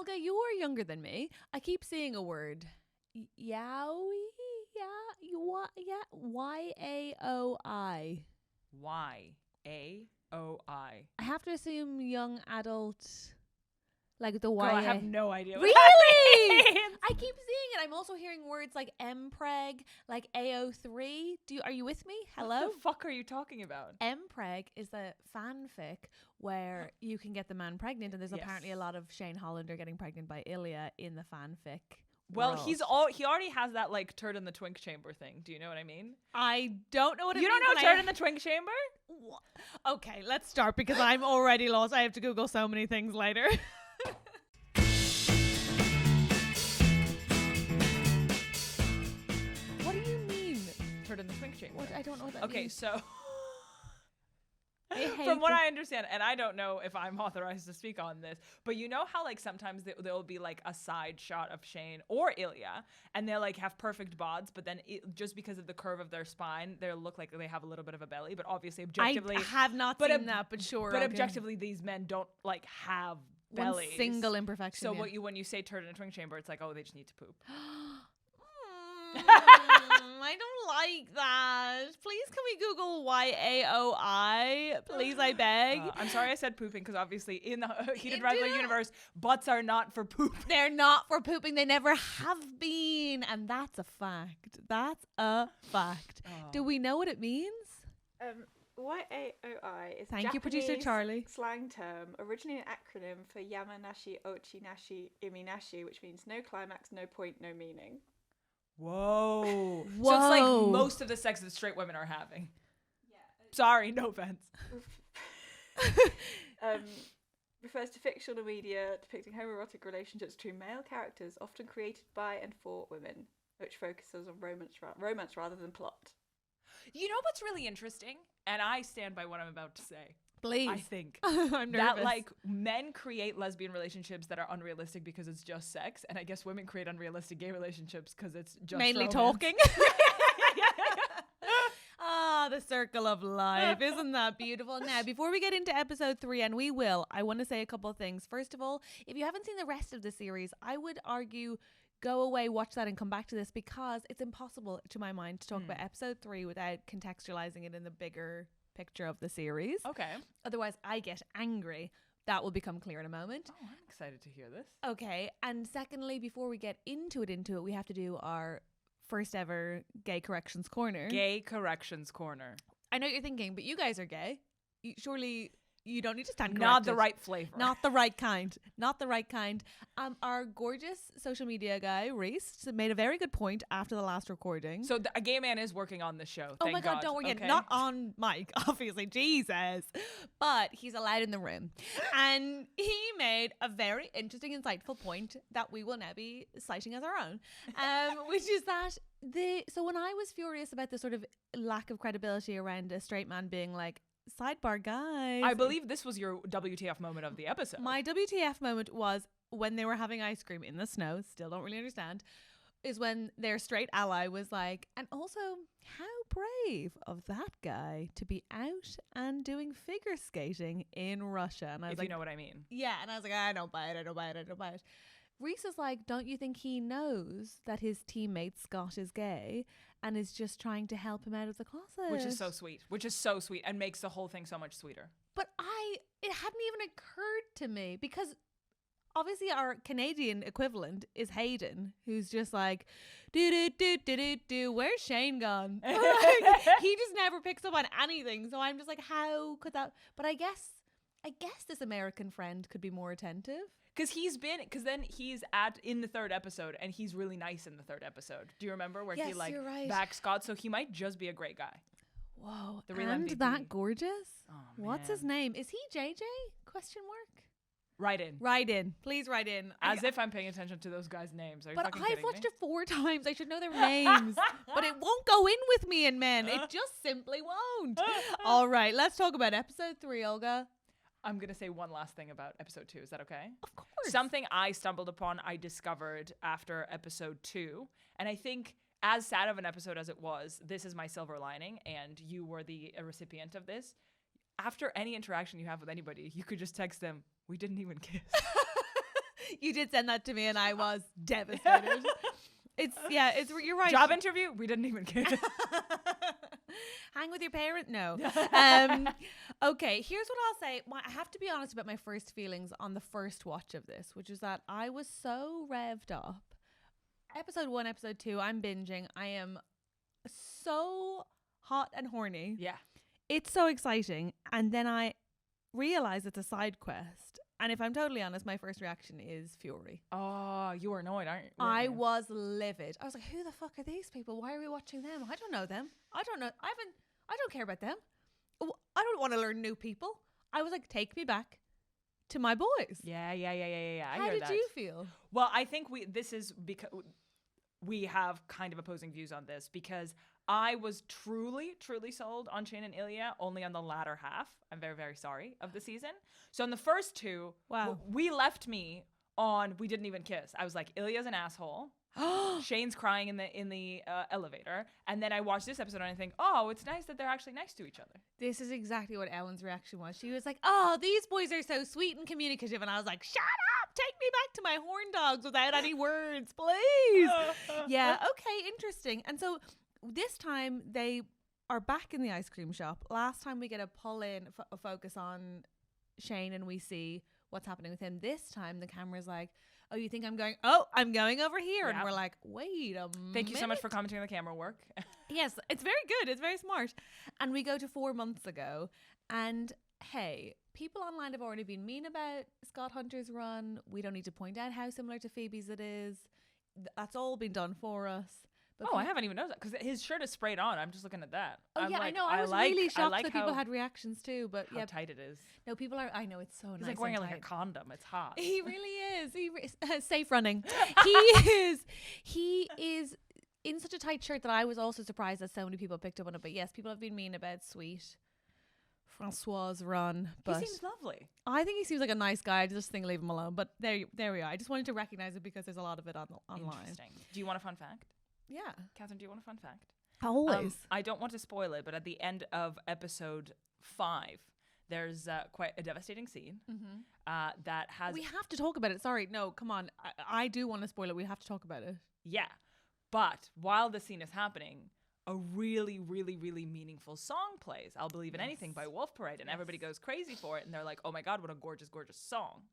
Olga, you are younger than me. I keep seeing a word. Yaoi? Y-A-O-I. Y-A-O-I. I have to assume young adult, like the Girl, Y. I have no idea what Really? that means. I keep seeing it. I'm also hearing words like mpreg, like AO3. Are you with me? Hello? What the fuck are you talking about? mpreg is a fanfic where you can get the man pregnant, and there's Yes. apparently a lot of Shane Hollander getting pregnant by Ilya in the fanfic. Well, world. he already has that like turd in the twink chamber thing. Do you know what I mean? I don't know what it You means. don't know turd in the twink chamber? Okay, let's start because I'm already lost. I have to Google so many things later. What do you mean? Turd in the twink chamber. What? I don't know what that Okay, means. so I hate from what this. I understand, and I don't know if I'm authorized to speak on this, but you know how like sometimes there'll be like a side shot of Shane or Ilya, and they'll like have perfect bods, but then just because of the curve of their spine, they'll look like they have a little bit of a belly. But obviously, objectively, I have not seen that, but sure. But okay. objectively, these men don't like have One bellies. single imperfection. So yeah. when you say turd in a twink chamber, it's like, oh, they just need to poop. I don't like that. Please, can we Google YAOI? Please, I beg. I'm sorry I said pooping because obviously in the Heated Do Rivalry you know- universe, butts are not for poop. They're not for pooping. They never have been. And that's a fact. That's a fact. Do we know what it means? YAOI is Thank you, producer Japanese Charlie. slang term, originally an acronym for Yamanashi Ochi Nashi Imi Nashi, which means no climax, no point, no meaning. Whoa. Whoa. So it's like most of the sex that straight women are having. Yeah. Sorry, no offense. Refers to fictional media depicting homoerotic relationships between male characters, often created by and for women, which focuses on romance rather than plot. You know what's really interesting? And I stand by what I'm about to say. Please. I think I'm nervous. that like men create lesbian relationships that are unrealistic because it's just sex, and I guess women create unrealistic gay relationships because it's just mainly romance. talking. Ah, the circle of life. Isn't that beautiful? Now, before we get into episode 3, and we will, I want to say a couple of things. First of all, if you haven't seen the rest of the series, I would argue go away, watch that, and come back to this because it's impossible, to my mind, to talk about episode 3 without contextualizing it in the bigger picture of the series. Okay. Otherwise, I get angry. That will become clear in a moment. Oh, I'm excited to hear this. Okay. And secondly, before we get into it, we have to do our first ever gay corrections corner. Gay corrections corner. I know what you're thinking, but you guys are gay. Surely you don't need to stand corrected. Not the right flavor. Not the right kind. Not the right kind. Our gorgeous social media guy, Reese, made a very good point after the last recording. So a gay man is working on this show. Oh Thank my God, don't worry. Okay. Not on mic, obviously. Jesus. But he's allowed in the room. And he made a very interesting, insightful point that we will now be citing as our own. Which is that so when I was furious about the sort of lack of credibility around a straight man being like, sidebar guys. I believe this was your WTF moment of the episode. My WTF moment was when they were having ice cream in the snow. Still don't really understand. Is when their straight ally was like, and also how brave of that guy to be out and doing figure skating in Russia. And I was if like, you know what I mean. yeah. And I was like, I don't buy it. Reese is like, don't you think he knows that his teammate Scott is gay and is just trying to help him out of the closet? Which is so sweet and makes the whole thing so much sweeter. But it hadn't even occurred to me because obviously our Canadian equivalent is Hayden, who's just like, do, where's Shane gone? Like, he just never picks up on anything. So I'm just like, how could that? But I guess this American friend could be more attentive. Because then he's in the third episode and he's really nice in the third episode. Do you remember where he Yes, you're right. backs Scott? So he might just be a great guy. Whoa. The real and MVP. that gorgeous? Oh, What's his man. name? Is he JJ? Question mark. Write in. Write in. Please write in. As if I'm paying attention to those guys' names. Are you But fucking I've kidding watched me? it 4 times. I should know their names. But it won't go in with me and men. It just simply won't. All right. Let's talk about episode 3, Olga. I'm going to say one last thing about episode 2. Is that okay? Of course. Something I stumbled upon, I discovered after episode 2. And I think as sad of an episode as it was, this is my silver lining. And you were the recipient of this. After any interaction you have with anybody, you could just text them, we didn't even kiss. You did send that to me and I was devastated. You're right. Job interview? We didn't even kiss. Hang with your parent? No. Okay, here's what I'll say. I have to be honest about my first feelings on the first watch of this, which is that I was so revved up. Episode 1, episode 2, I'm binging. I am so hot and horny. Yeah. It's so exciting. And then I realize it's a side quest. And if I'm totally honest, my first reaction is fury. Oh, you were annoyed, aren't you? I was livid. I was like, who the fuck are these people? Why are we watching them? I don't know them. I don't care about them. I don't want to learn new people. I was like, take me back to my boys. Yeah. How did you feel? Well, I think this is because we have kind of opposing views on this, because I was truly sold on Shane and Ilya only on the latter half. I'm very, very sorry, of the season. So in the first two, we left me on we didn't even kiss. I was like, Ilya's an asshole. Shane's crying in the elevator, and then I watched this episode and I think, oh, it's nice that they're actually nice to each other. This is exactly what Ellen's reaction was. She was like, oh, these boys are so sweet and communicative, and I was like, shut up, take me back to my horn dogs without any words, please. Yeah, okay, interesting. And so this time they are back in the ice cream shop. Last time we get a pull-in focus on Shane and we see what's happening with him. This time the camera's like, oh, you think I'm going over here? Yep. And we're like, wait a minute. Thank you so much for commenting on the camera work. Yes, it's very good. It's very smart. And we go to 4 months ago. And hey, people online have already been mean about Scott Hunter's run. We don't need to point out how similar to Phoebe's it is. That's all been done for us. But I haven't even noticed that, because his shirt is sprayed on. I'm just looking at that. Oh, yeah, like, I know. I was really shocked that people had reactions too. But how tight it is. No, people are. I know, it's so nice. He's like wearing like a condom. It's hot. He really is. Safe running. He is in such a tight shirt that I was also surprised that so many people picked up on it. But yes, people have been mean about sweet Francois' run. But he seems lovely. I think he seems like a nice guy. I just think leave him alone. But there we are. I just wanted to recognize it because there's a lot of it online. Interesting. Do you want a fun fact? Yeah. Catherine, do you want a fun fact? Always. I don't want to spoil it, but at the end of episode 5, there's quite a devastating scene that has... We have to talk about it. Sorry. No, come on. I do want to spoil it. We have to talk about it. Yeah. But while the scene is happening, a really, really, really meaningful song plays. I'll Believe in Anything by Wolf Parade. And everybody goes crazy for it. And they're like, oh my God, what a gorgeous, gorgeous song.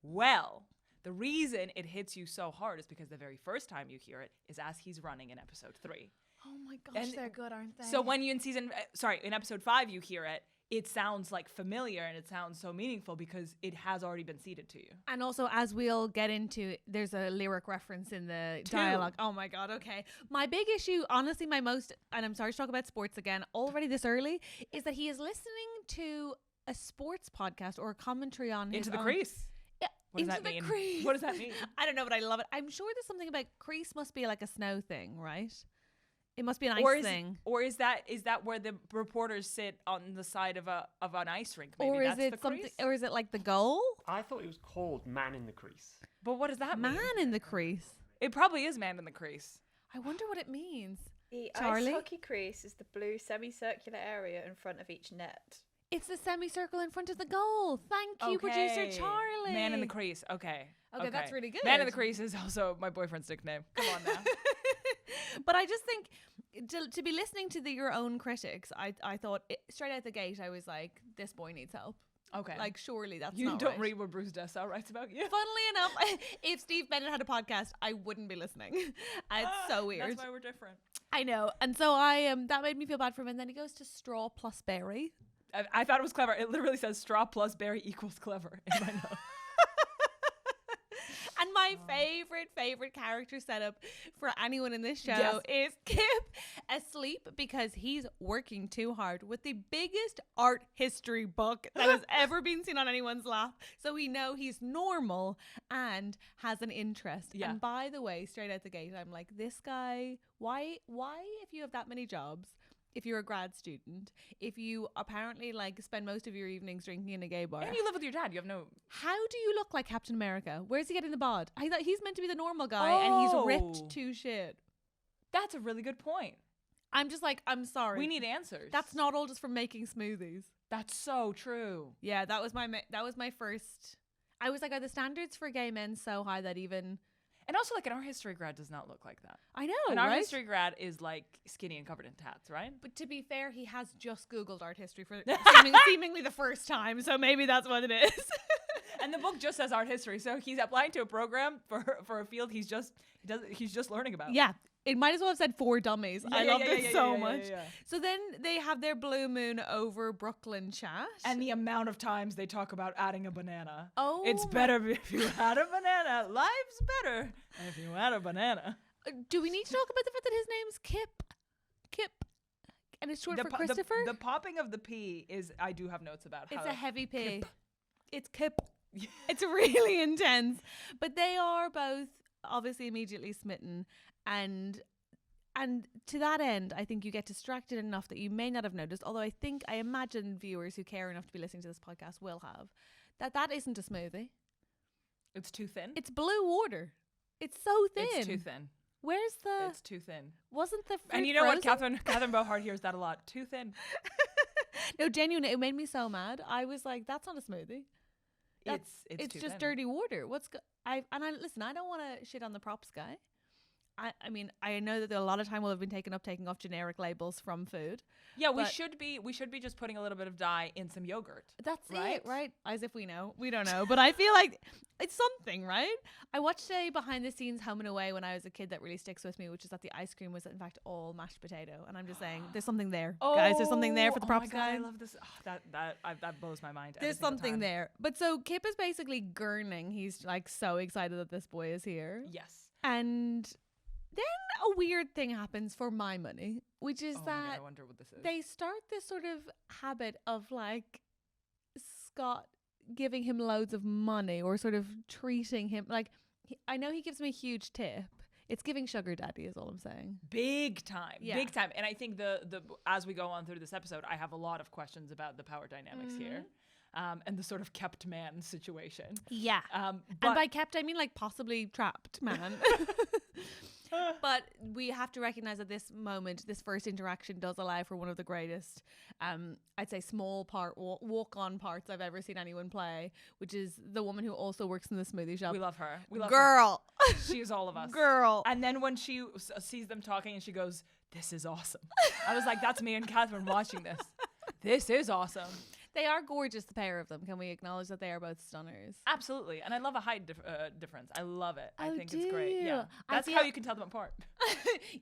Well... the reason it hits you so hard is because the very first time you hear it is as he's running in episode 3. Oh my gosh, they're good, aren't they? So when you in episode 5 you hear it, it sounds like familiar and it sounds so meaningful because it has already been seeded to you. And also, as we'll get into, there's a lyric reference in the dialogue. Oh my God, okay. My big issue, honestly, and I'm sorry to talk about sports again already this early, is that he is listening to a sports podcast or a commentary on Into the Crease. What does that mean? Crease. What does that mean? I don't know, but I love it. I'm sure there's something about Crease must be like a snow thing, right? It must be an ice thing. Or is that where the reporters sit on the side of an ice rink? Maybe or is it something? Crease? Or is it like the goal? I thought it was called Man in the Crease. But what does that mean? Man in the Crease. It probably is Man in the Crease. I wonder what it means. The Charlie? ice hockey crease is the blue semicircular area in front of each net. It's the semicircle in front of the goal. Thank you, producer Charlie. Man in the Crease. Okay, that's really good. Man in the Crease is also my boyfriend's nickname. Come on now. But I just think to be listening to your own critics, I thought straight out the gate, I was like, this boy needs help. Okay. Like, surely that's you not don't right. read what Bruce Dessau writes about you. Funnily enough, if Steve Bennett had a podcast, I wouldn't be listening. It's so weird. That's why we're different. I know. And so that made me feel bad for him. And then he goes to straw plus berry. I thought it was clever. It literally says straw plus berry equals clever in my notes. And my favorite character setup for anyone in this show is Kip asleep because he's working too hard with the biggest art history book that has ever been seen on anyone's lap. So we know he's normal and has an interest. Yeah. And by the way, straight out the gate, I'm like, this guy, why if you have that many jobs, if you're a grad student, if you apparently like spend most of your evenings drinking in a gay bar, and you live with your dad, you have no... How do you look like Captain America? Where's he getting the bod? I thought he's meant to be the normal guy and he's ripped to shit. That's a really good point. I'm just like, I'm sorry. We need answers. That's not all just from making smoothies. That's so true. Yeah, that was my first. I was like, are the standards for gay men so high that even... And also, like, an art history grad does not look like that. I know, An right? art history grad is, like, skinny and covered in tats, right? But to be fair, he has just Googled art history for seemingly the first time, so maybe that's what it is. And the book just says art history, so he's applying to a program for a field he's just learning about. Yeah, it might as well have said For Dummies. I love this so much. Yeah. So then they have their Blue Moon over Brooklyn chat. And the amount of times they talk about adding a banana. Oh, It's better if you add a banana. Life's better if you add a banana. do we need to talk about the fact that his name's Kip? Kip. And it's short for Christopher? The popping of the P is, I do have notes about how It's a heavy P. Kip. It's Kip. It's really intense. But they are both obviously immediately smitten. And to that end, I think you get distracted enough that you may not have noticed, although I imagine viewers who care enough to be listening to this podcast will have, that isn't a smoothie. It's too thin. It's blue water. It's so thin. It's too thin. Where's the... It's too thin. Wasn't the fruit And you know frozen? what? Catherine Bohart hears that a lot. Too thin. No, genuinely, it made me so mad. I was like, that's not a smoothie. It's too just thin. dirty water. Listen, I don't want to shit on the props guy. I mean, I know that a lot of time will have been taken up taking off generic labels from food. Yeah, we but- should be just putting a little bit of dye in some yogurt. That's Right? it, right? As if we know. We don't know. But I feel like it's something, right? I watched a behind the scenes Home and Away when I was a kid that really sticks with me, which is that the ice cream was in fact all mashed potato. And I'm just saying, there's something there. Guys, there's something there for the props oh my God, guy. I love this. Oh, that blows my mind. every There's single something time. there. But so Kip is basically gurning. He's like so excited that this boy is here. Yes. And then a weird thing happens for my money, which is Oh my God, that I wonder what this is. they start this sort of habit of like Scott giving him loads of money or sort of treating him like I know he gives him a huge tip. It's giving sugar daddy is all I'm saying. Big time. Yeah. Big time. And I think the as we go on through this episode, I have a lot of questions about the power dynamics here. And the sort of kept man situation. Yeah. But And by kept I mean like possibly trapped man. But we have to recognize that this moment, this first interaction does allow for one of the greatest, I'd say small part, walk-on parts I've ever seen anyone play, which is the woman who also works in the smoothie shop. we love her. We love Girl. her. She is all of us. Girl. And then when she sees them talking and she goes, "This is awesome." I was like, that's me and Catherine watching this. This is awesome. They are gorgeous, the pair of them. Can we acknowledge that they are both stunners? Absolutely. And I love a height difference. I love it. I Oh, think it's great. do Yeah. you? I That's feel- how you can tell them apart.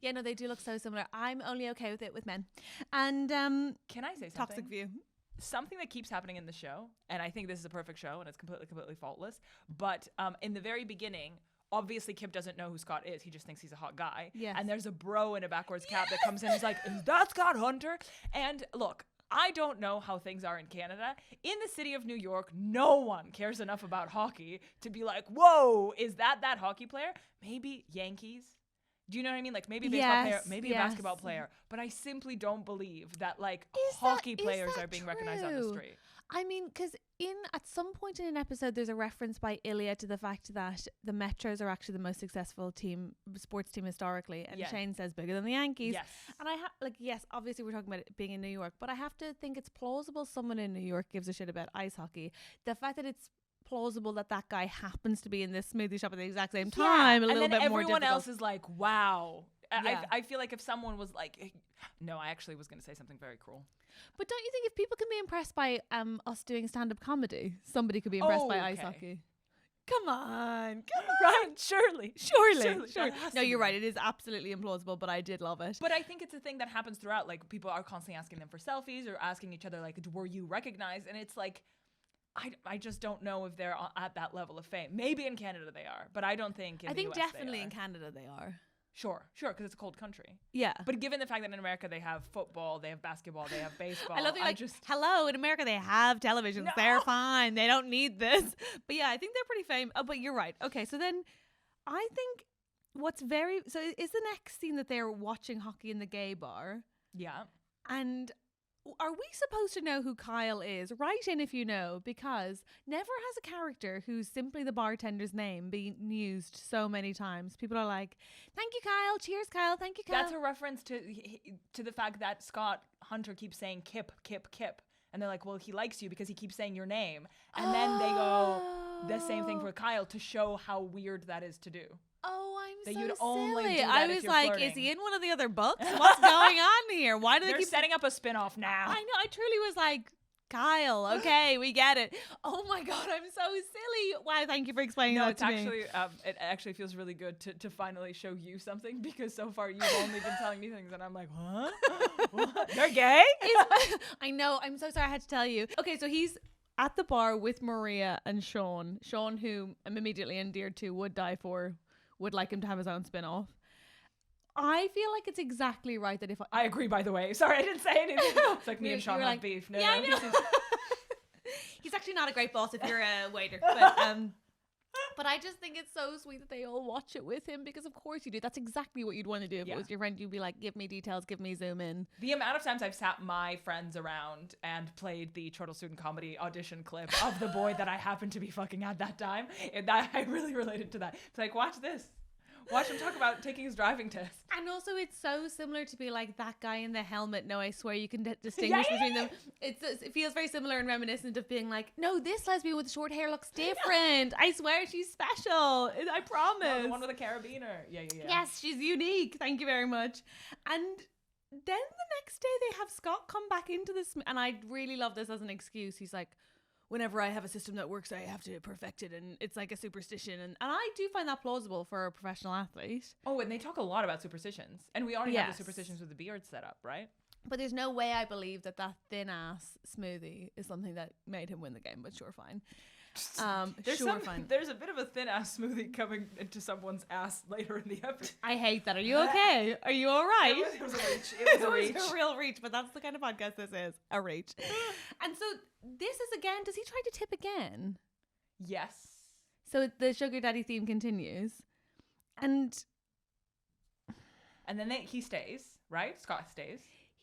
Yeah, no, they do look so similar. I'm only okay with it with men. And Can I say something? toxic view. Something that keeps happening in the show, and I think this is a perfect show and it's completely faultless, but in the very beginning, obviously Kip doesn't know who Scott is. He just thinks he's a hot guy. Yes. And there's a bro in a backwards cap that comes in and is like, "Is that Scott Hunter?" And look, I don't know how things are in Canada. In the city of New York, no one cares enough about hockey to be like, "Whoa, is that hockey player?" Maybe Yankees. Do you know what I mean? Like maybe a baseball player, maybe a basketball player. But I simply don't believe that like hockey players are being recognized on the true? street. I mean, because at some point in an episode, there's a reference by Ilya to the fact that the Metros are actually the most successful sports team historically, and Yeah. Shane says bigger than the Yankees. Yes. And I yes, obviously we're talking about it being in New York, but I have to think it's plausible someone in New York gives a shit about ice hockey. The fact that it's plausible that guy happens to be in this smoothie shop at the exact same time, a little and then bit more everyone difficult. else is like, "Wow." Yeah. I feel like if someone was like, no, I actually was going to say something very cruel. But don't you think if people can be impressed by us doing stand-up comedy, somebody could be impressed by ice Okay. hockey? Come on. Right? Surely. Surely. That has No, to you're be. right. It is absolutely implausible, but I did love it. But I think it's a thing that happens throughout. Like people are constantly asking them for selfies or asking each other, like, "Were you recognized?" And it's like, I just don't know if they're at that level of fame. Maybe in Canada they are, but I don't think in I the think US definitely they are. in Canada they are. Sure, because it's a cold country. Yeah. But given the fact that in America they have football, they have basketball, they have baseball. I love that, like, just hello, in America they have televisions. No. They're fine. They don't need this. But yeah, I think they're pretty famous. Oh, but you're right. Okay, so then I think is the next scene that they're watching hockey in the gay bar. yeah. And are we supposed to know who Kyle is? Write in if you know, because never has a character who's simply the bartender's name been used so many times. People are like, "Thank you, Kyle. Cheers, Kyle. Thank you, Kyle." That's a reference to the fact that Scott Hunter keeps saying Kip, Kip, Kip. And they're like, well, he likes you because he keeps saying your name. And then they go the same thing for Kyle to show how weird that is to do. Oh, I'm That so you'd only silly. do that I if was you're like, flirting. is he in one of the other books? What's going on here? Why do they They're keep setting up a spin-off now. I know. I truly was like, Kyle, okay, we get it. Oh my God, I'm so silly. Wow, thank you for explaining No, that it's to me. actually it actually feels really good to finally show you something, because so far you've only been telling me things and I'm like, what? What? They're gay? I know. I'm so sorry I had to tell you. Okay, so he's at the bar with Maria and Sean. Sean, who I'm immediately endeared to, would die for, would like him to have his own spin-off. I feel like it's exactly right that if I agree, by the way. Sorry, I didn't say anything. It's like me and Sean were have like, beef. No, yeah, no, I know. He's actually not a great boss if you're a waiter. But I just think it's so sweet that they all watch it with him, because of course you do. That's exactly what you'd want to do if it was your friend. You'd be like, give me details, give me zoom in. The amount of times I've sat my friends around and played the Turtle Student Comedy audition clip of the boy that I happened to be fucking at that time, I really related to that. It's like, watch this. Watch him talk about taking his driving test. And also, it's so similar to be like that guy in the helmet. No, I swear you can distinguish between them. It feels very similar and reminiscent of being like, no, this lesbian with the short hair looks different. I swear she's special. I promise. No, the one with a carabiner. Yeah. Yes, she's unique. Thank you very much. And then the next day they have Scott come back into this, and I really love this as an excuse. He's like, whenever I have a system that works, I have to perfect it, and it's like a superstition, and I do find that plausible for a professional athlete. Oh, and they talk a lot about superstitions, and we already have the superstitions with the beard set up, right? But there's no way I believe that thin ass smoothie is something that made him win the game, but sure, fine. Fine. There's a bit of a thin ass smoothie coming into someone's ass later in the episode. I hate that. Are you okay? Are you all right? It was a reach. It was a reach. It was a real reach, but that's the kind of podcast this is. A reach. And so this is again, does he try to tip again? Yes. So the sugar daddy theme continues. And then he stays, right? Scott stays.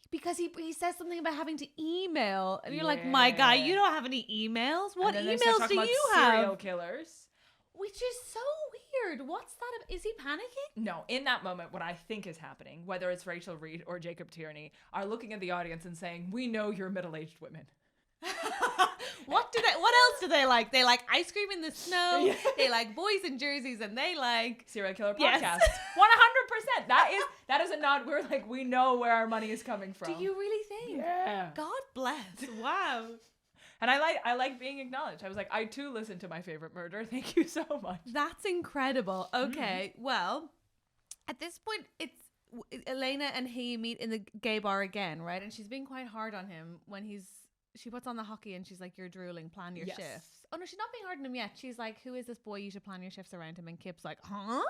Because he says something about having to email. And you're like, my guy, you don't have any emails? What emails do you have? Serial killers. Which is so weird. What's that? Is he panicking? No, in that moment, what I think is happening, whether it's Rachel Reed or Jacob Tierney, are looking at the audience and saying, we know you're middle-aged women. What else do they like? They like ice cream in the snow. Yeah. They like boys in jerseys, and they like serial killer podcasts. Yes. 100%. That is a nod. We're like, we know where our money is coming from. Do you really think? Yeah. God bless. Wow. And I like being acknowledged. I was like, I too listen to My Favorite Murder. Thank you so much. That's incredible. Okay, well, at this point, it's Elena and he meet in the gay bar again, right? And she's being quite hard on him when she puts on the hockey and she's like, you're drooling, plan your shifts. Oh no, she's not being hard on him yet. She's like, who is this boy? You should plan your shifts around him. And Kip's like, huh?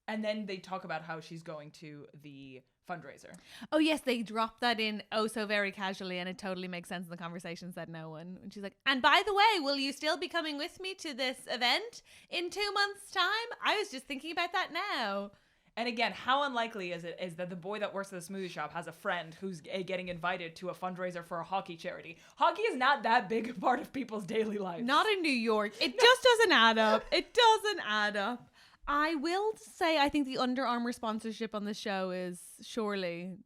And then they talk about how she's going to the fundraiser. Oh yes, they drop that in so very casually, and it totally makes sense in the conversation, said no one. And she's like, and by the way, will you still be coming with me to this event in 2 months' time? I was just thinking about that now. And again, how unlikely is that the boy that works at the smoothie shop has a friend who's getting invited to a fundraiser for a hockey charity? Hockey is not that big a part of people's daily life. Not in New York. It just doesn't add up. It doesn't add up. I will say I think the Under Armour sponsorship on the show is surely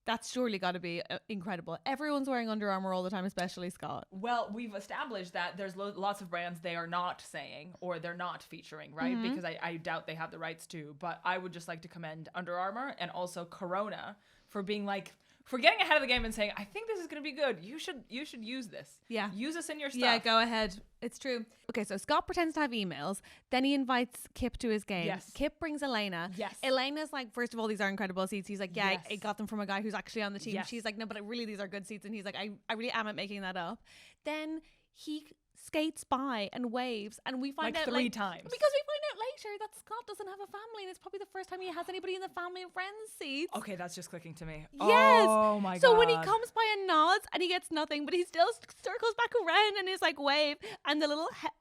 got to be incredible. Everyone's wearing Under Armour all the time, especially Scott. Well, we've established that there's lots of brands they are not saying or they're not featuring, right? Mm-hmm. Because I doubt they have the rights to. But I would just like to commend Under Armour and also Corona for being like, for getting ahead of the game and saying, I think this is going to be good. You should use this. Yeah. Use this in your stuff. Yeah, go ahead. It's true. Okay, so Scott pretends to have emails. Then he invites Kip to his game. Yes. Kip brings Elena. Yes. Elena's like, first of all, these are incredible seats. He's like, yeah, yes. I got them from a guy who's actually on the team. Yes. She's like, no, but really these are good seats. And he's like, I really am making that up. Then he skates by and waves, and we find out 3 times. Because we find out later that Scott doesn't have a family, and it's probably the first time he has anybody in the family and friends seats. Okay, that's just clicking to me. Yes. Oh my god. So when he comes by and nods and he gets nothing, but he still circles back around and is like wave, and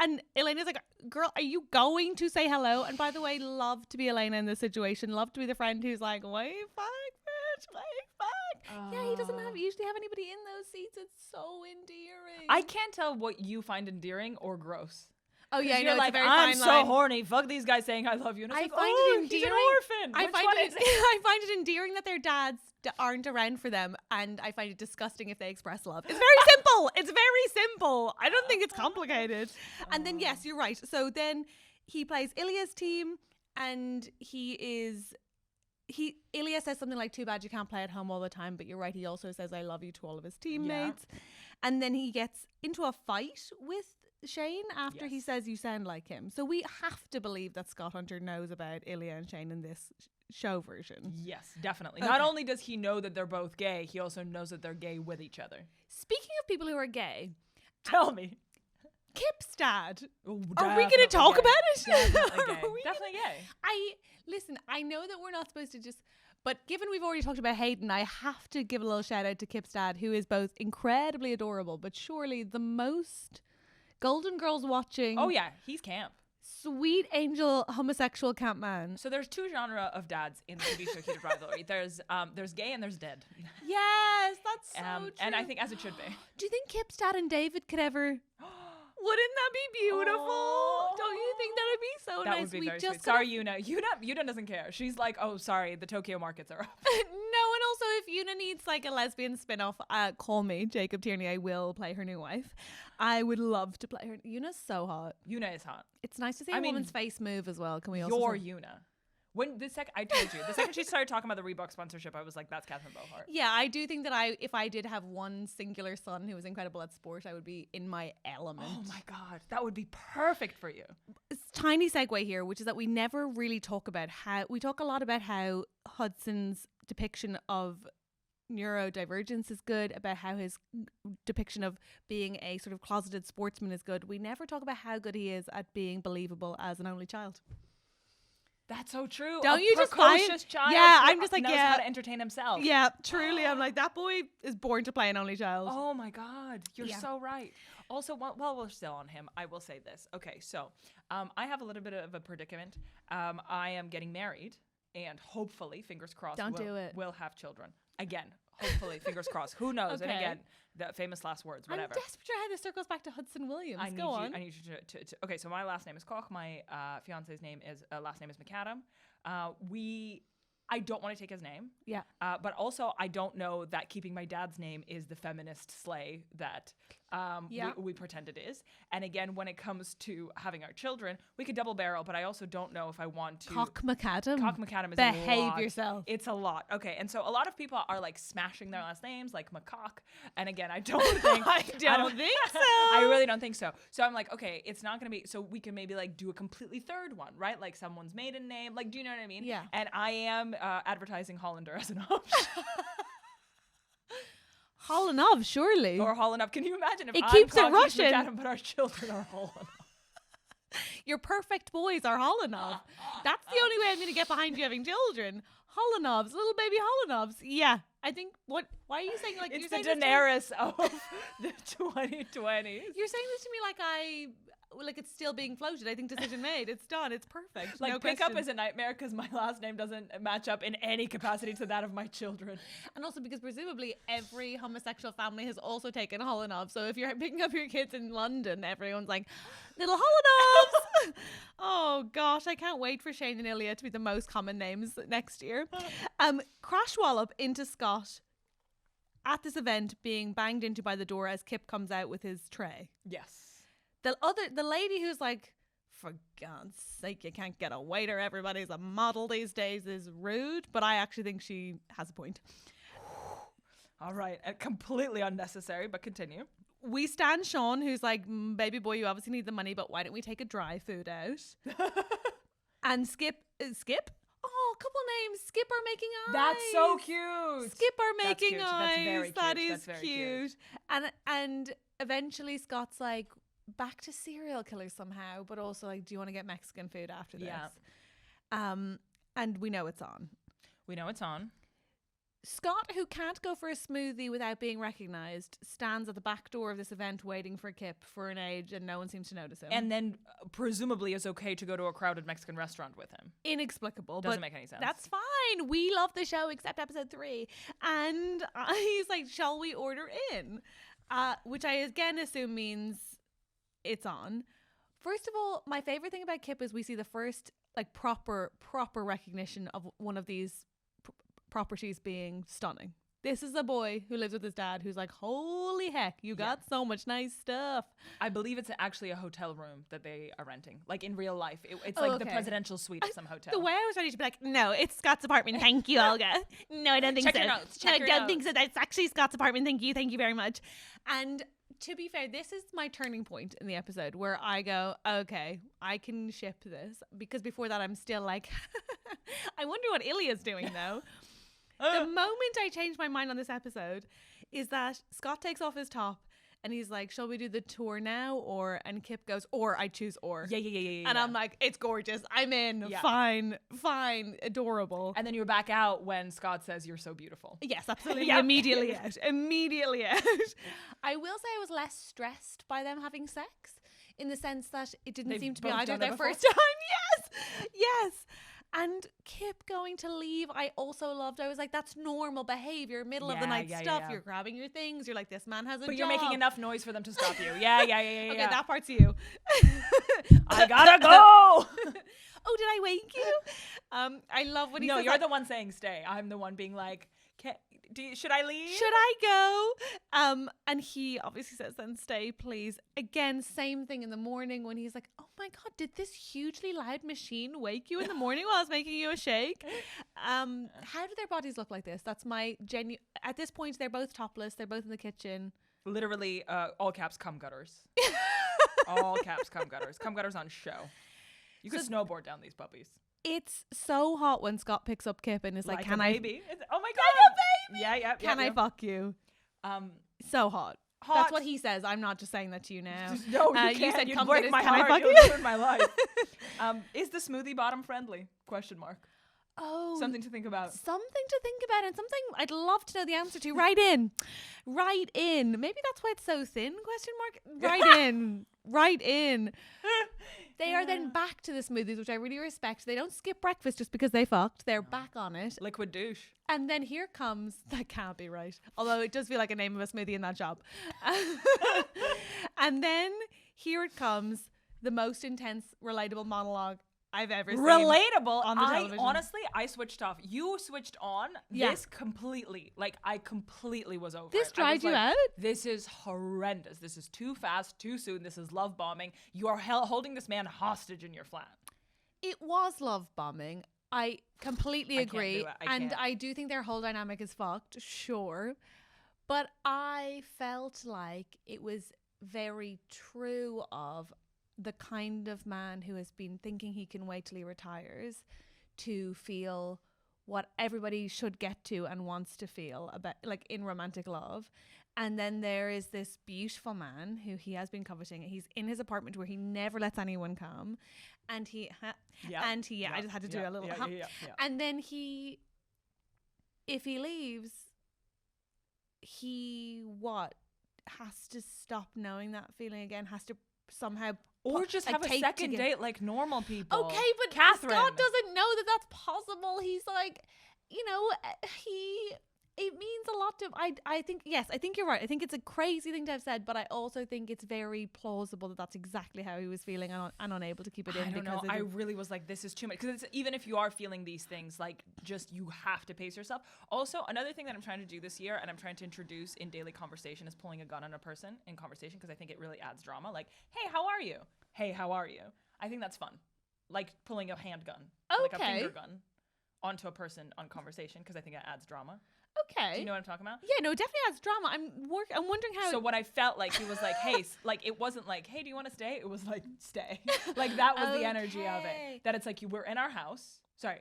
and Elena's like, girl, are you going to say hello? And by the way, love to be Elena in this situation. Love to be the friend who's like, wave back, bitch, wave back. Yeah, he doesn't usually have anybody in those seats. It's so endearing. I can't tell what you find endearing or gross. Oh yeah, I know. You're It's like, a very I'm fine so line. horny. Fuck these guys saying I love you. And it's I like, find oh, it he's endearing. an orphan. I Which find one it. is it? I find it endearing that their dads aren't around for them, and I find it disgusting if they express love. It's very simple. It's very simple. I don't think it's complicated. And then yes, you're right. So then he plays Ilya's team, and Ilya says something like, "Too bad you can't play at home all the time." But you're right. He also says, "I love you" to all of his teammates, and then he gets into a fight with Shane after he says you sound like him. So we have to believe that Scott Hunter knows about Ilya and Shane in this show version. Yes, definitely. Okay. Not only does he know that they're both gay, he also knows that they're gay with each other. Speaking of people who are gay, Tell me. Kip's dad. Ooh, Are we going to talk gay. about it? Definitely Are gay. we Definitely gay. Listen, I know that we're not supposed to just, but given we've already talked about Hayden, I have to give a little shout out to Kip's dad, who is both incredibly adorable, but surely the most Golden Girls watching. Oh yeah, he's camp. Sweet angel homosexual camp man. So there's two genre of dads in the TV show Heated Rivalry. There's gay and there's dead. Yes, that's so true. And I think as it should be. Do you think Kip's dad and David could ever? Wouldn't that be beautiful? Oh. Don't you think that would be so That nice? would be We very just sweet. Sorry, Yuna. Yuna doesn't care. She's like, oh, sorry, the Tokyo markets are up. No, and also if Yuna needs like a lesbian spin-off, call me, Jacob Tierney. I will play her new wife. I would love to play her. Yuna's so hot. Yuna is hot. It's nice to see I a mean, woman's face move as well. Can we also You're say- Yuna. When I told you, the second she started talking about the Reebok sponsorship, I was like, that's Catherine Bohart. Yeah, I do think that if I did have one singular son who was incredible at sport, I would be in my element. Oh my God, that would be perfect for you. Tiny segue here, which is that we never really talk about we talk a lot about how Hudson's depiction of neurodivergence is good, about how his depiction of being a sort of closeted sportsman is good. We never talk about how good he is at being believable as an only child. That's so true. Don't A you just find- precocious child? Yeah, who I'm just like, knows yeah. how to entertain himself. Yeah, truly. I'm like, that boy is born to play an only child. Oh my God, you're Yeah. so right. Also, while we're still on him, I will say this. Okay, so I have a little bit of a predicament. I am getting married, and hopefully, fingers crossed, Don't do it. we'll have children. Again, hopefully, fingers crossed. Who knows? And Okay. again, the famous last words, I'm whatever. desperate to how this circles back to Hudson Williams. I need Go on. you. I need you to. Okay, so my last name is Koch. My fiance's last name is McAdam. I don't want to take his name. Yeah. But also, I don't know that keeping my dad's name is the feminist sleigh that we pretend it is. And again, when it comes to having our children, we could double barrel, but I also don't know if I want to. Cock McAdam. Cock McAdam is Behave a lot. yourself. It's a lot. Okay, and so a lot of people are like smashing their last names, like McCock. And again, I don't think. I don't think so. I really don't think so. So I'm like, okay, it's not going to be. So we can maybe like do a completely third one, right? Like someone's maiden name. Like, do you know what I mean? Yeah. And I am advertising Hollander as an option. Hollanov, surely. Or Hollanov. Can you imagine if It I'm keeps it Cock, he's Russian. McAdam, but our children are Hollanov? Your perfect boys are Hollanov. That's the only way I'm going to get behind you having children. Holonovs, little baby Holonovs. Yeah. I think, why are you saying like... It's you're the saying this to me- Daenerys of the 2020s. You're saying this to me like it's still being floated. I think decision made. It's done. It's perfect. Like, no pickup question. is a nightmare because my last name doesn't match up in any capacity to that of my children. And also because presumably every homosexual family has also taken Hollanov. So if you're picking up your kids in London, everyone's like, little Hollanovs. Oh gosh, I can't wait for Shane and Ilya to be the most common names next year. Crash wallop into Scott at this event being banged into by the door as Kip comes out with his tray. Yes. The lady who's like, for God's sake, you can't get a waiter. Everybody's a model these days is rude. But I actually think she has a point. All right. Completely unnecessary, but continue. We stand Sean, who's like, baby boy, you obviously need the money, but why don't we take a dry food out? And Skip? Oh, a couple names. Skip are making eyes. That's so cute. Skip are That's making cute. eyes. That's very cute. That is That's very cute. And eventually Scott's like, back to serial killers somehow, but also like, do you want to get Mexican food after this? Yeah. And we know it's on. We know it's on. Scott, who can't go for a smoothie without being recognized, stands at the back door of this event waiting for Kip for an age, and no one seems to notice him. And then presumably is okay to go to a crowded Mexican restaurant with him. Inexplicable. Doesn't but make any sense. That's fine. We love the show except episode 3. And he's like, shall we order in? Which I again assume means it's on. First of all, my favorite thing about Kip is we see the first like proper recognition of one of these properties being stunning. This is a boy who lives with his dad who's like, holy heck, you got so much nice stuff. I believe it's actually a hotel room that they are renting. Like in real life. It's like the presidential suite of some hotel. The way I was ready to be like, no, it's Scott's apartment. Thank you, Olga. No, I don't think Check so. your notes. No, I Check your don't think notes. so. That's actually Scott's apartment. Thank you. Thank you very much. And to be fair, this is my turning point in the episode where I go, okay, I can ship this. Because before that, I'm still like, I wonder what Ilya's doing though. The moment I changed my mind on this episode is that Scott takes off his top and he's like, shall we do the tour now? And Kip goes, or I choose or. Yeah. And I'm like, it's gorgeous. I'm in. Yeah. Fine. Adorable. And then you're back out when Scott says you're so beautiful. Yes, absolutely. Yep. Immediately out. I will say I was less stressed by them having sex in the sense that it didn't They've seem to be both either done their it before? first time. Yes. And Kip going to leave, I also loved. I was like, that's normal behavior, middle of the night stuff. Yeah. You're grabbing your things. You're like, this man has a But job. you're making enough noise for them to stop you. Yeah. Okay, that part's you. I gotta go. Oh, did I wake you? I love when he No, says you're like, the one saying stay. I'm the one being like, should I leave? should I go? And he obviously says then stay, please. Again, same thing in the morning when he's like, oh my God, did this hugely loud machine wake you in the morning while I was making you a shake? How do their bodies look like this? That's my genuine. At this point, they're both topless. They're both in the kitchen. Literally, all caps cum gutters. All caps cum gutters. Cum gutters on show. You could snowboard down these puppies. It's so hot when Scott picks up Kip and is like, can a I? baby. Oh my God. Yeah. Can I fuck you? So hot. Hot. That's what he says. I'm not just saying that to you now. No, you can't. You said You'd cum break gutters, my can I heart. fuck You'll you? ruin my life. Is the smoothie bottom friendly? Question mark. Oh, Something to think about. Something to think about, and something I'd love to know the answer to. Write in. Maybe that's why it's so thin? Question mark. Write in. They are then back to the smoothies, which I really respect. They don't skip breakfast just because they fucked. They're back on it. Liquid douche. And then here comes, that can't be right. Although it does feel like a name of a smoothie in that job. And then here it comes, the most intense, relatable monologue I've ever seen. Relatable. On the television. Honestly, I switched off. You switched on. Yeah. This completely, I completely was over This it. I was dried you like, out? This is horrendous. This is too fast, too soon. This is love bombing. You are holding this man hostage in your flat. It was love bombing. I completely I can't agree. do it. I And can't. I do think their whole dynamic is fucked, sure. But I felt like it was very true of the kind of man who has been thinking he can wait till he retires to feel what everybody should get to and wants to feel about, like, in romantic love. And then there is this beautiful man who he has been coveting. He's in his apartment where he never lets anyone come. And I just had to do a little yeah. And then if he leaves, he has to stop knowing that feeling again, has to somehow Or just have a tape second together. date like normal people. Okay, but Catherine. Scott doesn't know that that's possible. He's like, it means a lot to, I think you're right. I think it's a crazy thing to have said, but I also think it's very plausible that that's exactly how he was feeling and unable to keep it in. I don't know. because I really was like, this is too much. Because even if you are feeling these things, like, just you have to pace yourself. Also, another thing that I'm trying to do this year and I'm trying to introduce in daily conversation is pulling a gun on a person in conversation, because I think it really adds drama. Like, hey, how are you? Hey, how are you? I think that's fun. Like pulling a handgun, like a finger gun onto a person on conversation, because I think it adds drama. Okay. Do you know what I'm talking about? Yeah, no, it definitely adds drama. I'm wondering how. So what I felt like, he was like, hey, like, it wasn't like, hey, do you want to stay? It was like, stay. Like, that was the energy of Okay. it. That it's like, we're in our house. Sorry.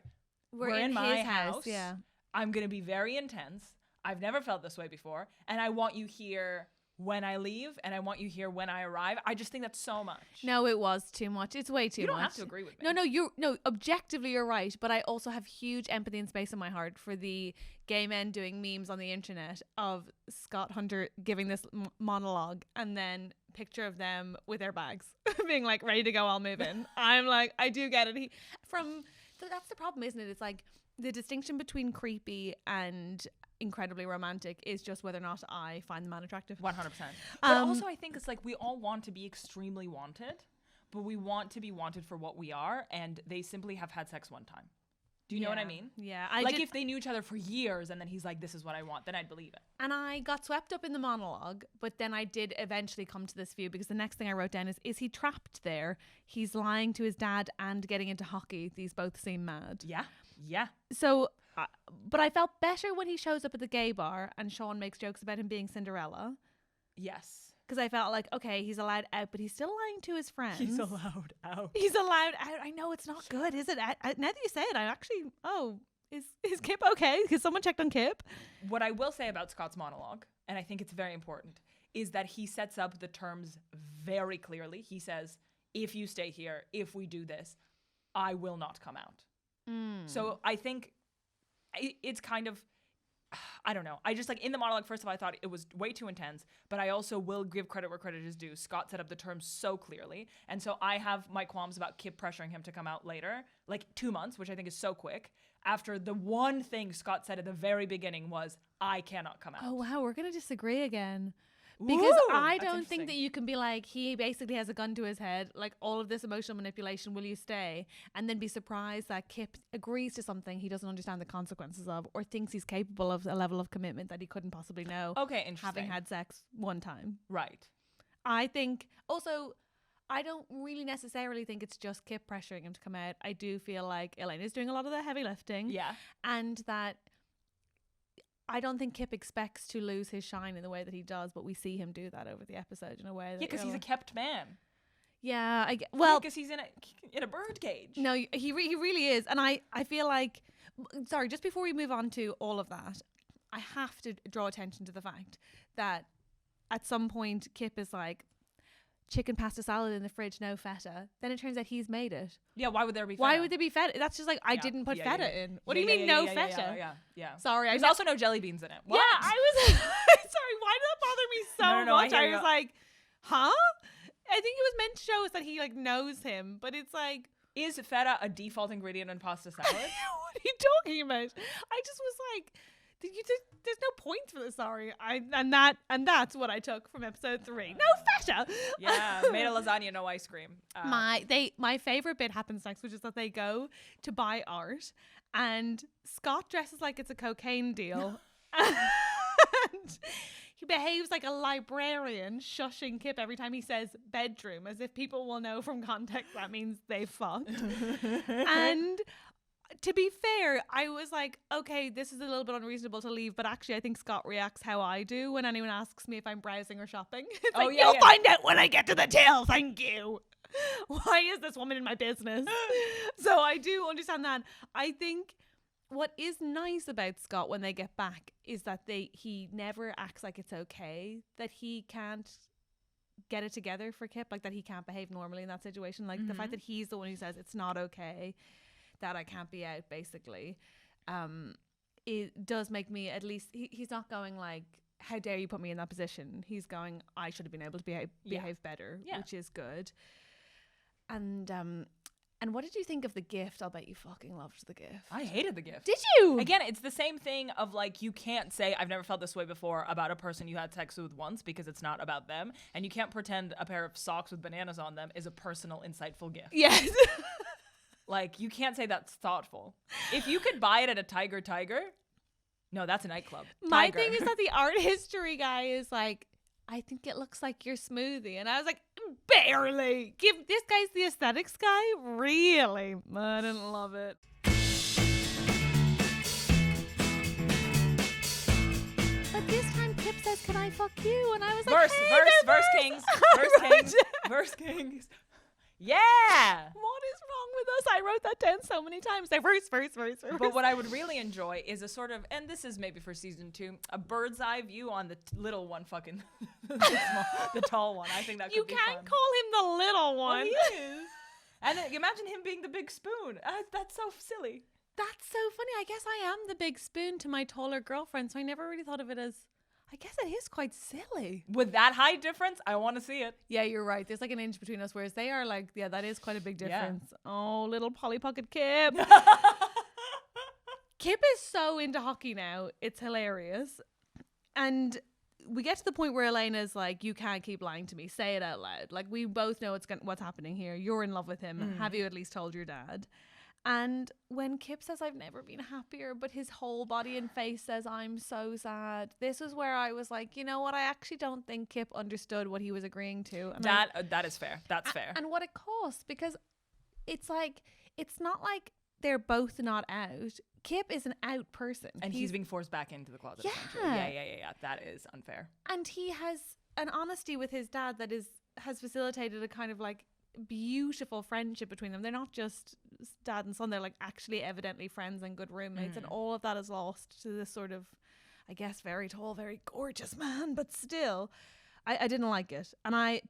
we're in my house. Yeah. I'm going to be very intense. I've never felt this way before. And I want you here when I leave, and I want you here when I arrive. I just think that's so much. No, it was too much. It's way too much. You don't have to agree with me. No, objectively you're right, but I also have huge empathy and space in my heart for the gay men doing memes on the internet of Scott Hunter giving this monologue and then picture of them with their bags being like, ready to go, I'll move in. I'm like, I do get it. That's the problem, isn't it? It's like the distinction between creepy and incredibly romantic is just whether or not I find the man attractive. 100%. But also, I think it's like, we all want to be extremely wanted, but we want to be wanted for what we are, and they simply have had sex one time. Do you know what I mean? Yeah. If they knew each other for years and then he's like, this is what I want, then I'd believe it. And I got swept up in the monologue, but then I did eventually come to this view because the next thing I wrote down is he trapped there? He's lying to his dad and getting into hockey. These both seem mad. Yeah. Yeah. So, but I felt better when he shows up at the gay bar and Sean makes jokes about him being Cinderella. Yes. Because I felt like, okay, he's allowed out, but he's still lying to his friends. He's allowed out. He's allowed out. I know it's not good, is it? Now that you say it, I actually, is Kip okay? Because someone checked on Kip. What I will say about Scott's monologue, and I think it's very important, is that he sets up the terms very clearly. He says, if you stay here, if we do this, I will not come out. So I think it's kind of, I don't know. I just in the monologue, first of all, I thought it was way too intense, but I also will give credit where credit is due. Scott set up the terms so clearly. And so I have my qualms about Kip pressuring him to come out later, 2 months, which I think is so quick. After the one thing Scott said at the very beginning was, I cannot come out. Oh, wow. We're going to disagree again. Because Ooh, I that's don't think that interesting. you can be like, he basically has a gun to his head, all of this emotional manipulation, will you stay? And then be surprised that Kip agrees to something he doesn't understand the consequences of, or thinks he's capable of a level of commitment that he couldn't possibly know. Okay, interesting. Having had sex one time. Right. I think, also, I don't really necessarily think it's just Kip pressuring him to come out. I do feel like Elena's doing a lot of the heavy lifting. Yeah. And that I don't think Kip expects to lose his shine in the way that he does, but we see him do that over the episode in a way that... Yeah, because he's a kept man. Yeah, well... Because he's in a bird cage. No, he really is. And I feel like... Sorry, just before we move on to all of that, I have to draw attention to the fact that at some point Kip is like, chicken pasta salad in the fridge, no feta. Then it turns out he's made it. Yeah, why would there be feta? Why would there be feta? That's just I didn't put feta in. What do you mean no feta? Yeah. Sorry, There's also no jelly beans in it. What? Yeah, I was sorry. Why did that bother me so No, I much? hear I you. was like, huh? I think it was meant to show us that he knows him, but it's like, Is feta a default ingredient in pasta salad? what are you talking about? I just was like, there's no point for this. Sorry, and that's what I took from episode 3. No feta. Yeah, made a lasagna, no ice cream. My favorite bit happens next, which is that they go to buy art, and Scott dresses like it's a cocaine deal, and he behaves like a librarian, shushing Kip every time he says bedroom, as if people will know from context that means they fucked. And to be fair, I was like, okay, this is a little bit unreasonable to leave, but actually I think Scott reacts how I do when anyone asks me if I'm browsing or shopping. It's you'll find out when I get to the till, thank you. Why is this woman in my business? So I do understand that. I think what is nice about Scott when they get back is that he never acts like it's okay that he can't get it together for Kip, that he can't behave normally in that situation. The fact that he's the one who says it's not okay, that I can't be out, basically, it does make me, at least, he's not going how dare you put me in that position. He's going, I should have been able to behave better, which is good. And what did you think of the gift? I'll bet you fucking loved the gift. I hated the gift. Did you? Again, it's the same thing of you can't say I've never felt this way before about a person you had sex with once because it's not about them. And you can't pretend a pair of socks with bananas on them is a personal, insightful gift. Yes. You can't say that's thoughtful. If you could buy it at a Tiger, no, that's a nightclub. My Tiger. thing is that the art history guy is like, I think it looks like your smoothie. And I was like, barely. Give this guy's the aesthetics guy? Really? I didn't love it. But this time Kip says, can I fuck you? And I was like, verse kings. Yeah. What is wrong with us? I wrote that down so many times. Verse. But what I would really enjoy is a sort of, and this is maybe for season 2, a bird's eye view on the little one, fucking the tall one. I think that could be fun. You can't call him the little one. Well, he is. And then, imagine him being the big spoon. That's so silly. That's so funny. I guess I am the big spoon to my taller girlfriend, so I never really thought of it as... I guess it is quite silly. With that height difference, I want to see it. Yeah, you're right. There's an inch between us, whereas they are that is quite a big difference. Yeah. Oh, little Polly Pocket Kip. Kip is so into hockey now. It's hilarious. And we get to the point where Elena's like, you can't keep lying to me. Say it out loud. Like, we both know what's happening here. You're in love with him. Have you at least told your dad? And when Kip says, I've never been happier, but his whole body and face says, I'm so sad. This is where I was like, you know what? I actually don't think Kip understood what he was agreeing to. And that is fair. That's fair. And what it costs, because it's like, it's not like they're both not out. Kip is an out person. And he's being forced back into the closet. Yeah. Essentially. Yeah. That is unfair. And he has an honesty with his dad that has facilitated a kind of like beautiful friendship between them. They're not just dad and son, they're like actually evidently friends and good roommates, and all of that is lost to this sort of, I guess, very tall, very gorgeous man. But still, I didn't like it. And I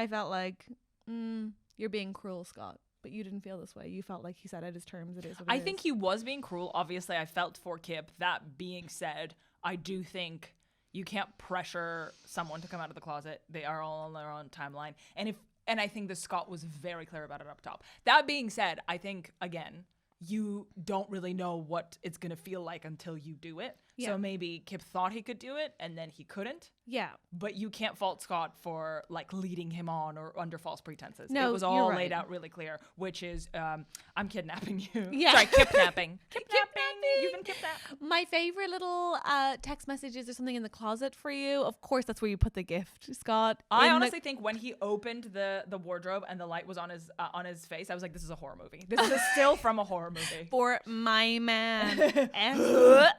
felt like, you're being cruel, Scott. But you didn't feel this way. You felt like he said out his terms. It is what it is. I think he was being cruel. Obviously, I felt for Kip. That being said, I do think you can't pressure someone to come out of the closet. They are all on their own timeline. And I think that Scott was very clear about it up top. That being said, I think, again, you don't really know what it's going to feel like until you do it. Yeah. So maybe Kip thought he could do it and then he couldn't. Yeah. But you can't fault Scott for like leading him on or under false pretenses. No, it was all laid out really clear, which is I'm kidnapping you. Yeah. Sorry, kidnapping. Kidnapping. You've been kidnapped. My favorite little text messages or something in the closet for you. Of course, that's where you put the gift, Scott. I honestly think when he opened the wardrobe and the light was on his face, I was like, this is a horror movie. This is a still from a horror movie. For my man.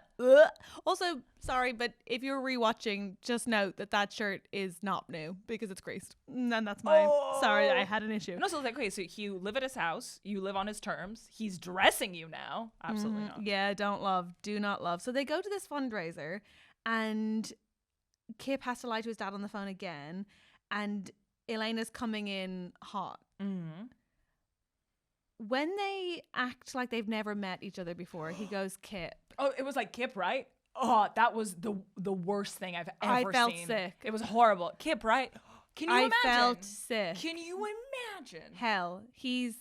Also, sorry, but if you're rewatching, just note that shirt is not new because it's creased. And that's my sorry, I had an issue. And also, like, okay, so you live at his house, you live on his terms, he's dressing you now. Absolutely not. Yeah, do not love. So they go to this fundraiser and Kip has to lie to his dad on the phone again, and Elena's coming in hot. When they act like they've never met each other before, he goes, Kip. Oh, it was like Kip, right? Oh, that was the worst thing I've ever seen. I felt sick. It was horrible. Kip, right? Can you imagine? I felt sick. Can you imagine? Hell, he's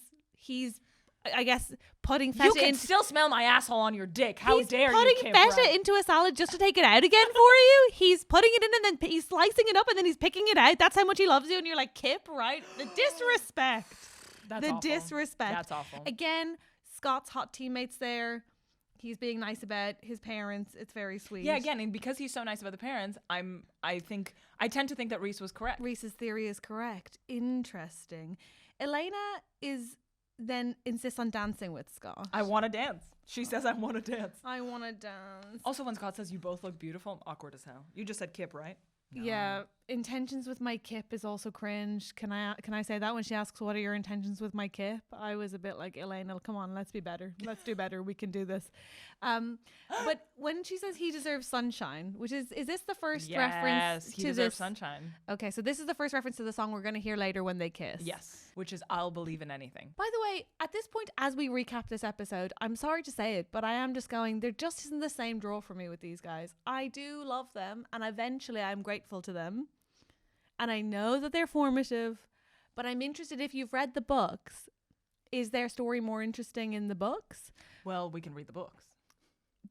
I guess putting feta you can still smell my asshole on your dick. How dare you, putting feta into a salad just to take it out again for you? He's putting it in and then he's slicing it up and then he's picking it out. That's how much he loves you. And you're like, Kip, right? The disrespect. That's awful. Disrespect. That's awful. Again, Scott's hot teammates there. He's being nice about his parents. It's very sweet. Yeah, again, and because he's so nice about the parents, I tend to think that Reese was correct. Reese's theory is correct. Interesting. Elena then insists on dancing with Scott. I want to dance. She says, I want to dance. I want to dance. Also, when Scott says, you both look beautiful, I'm awkward as hell. You just said Kip, right? No. Yeah, intentions with my Kip is also cringe. Can I say that when she asks what are your intentions with my Kip? I was a bit like, Elena, come on, let's be better. Let's do better. We can do this. But when she says he deserves sunshine, which is this the first reference to he deserves sunshine. Okay, so this is the first reference to the song we're going to hear later when they kiss. Yes, which is I'll Believe in Anything. By the way, at this point, as we recap this episode, I'm sorry to say it, but I am just going, there just isn't the same draw for me with these guys. I do love them, and eventually I'm grateful to them. And I know that they're formative, but I'm interested if you've read the books. Is their story more interesting in the books? Well, we can read the books.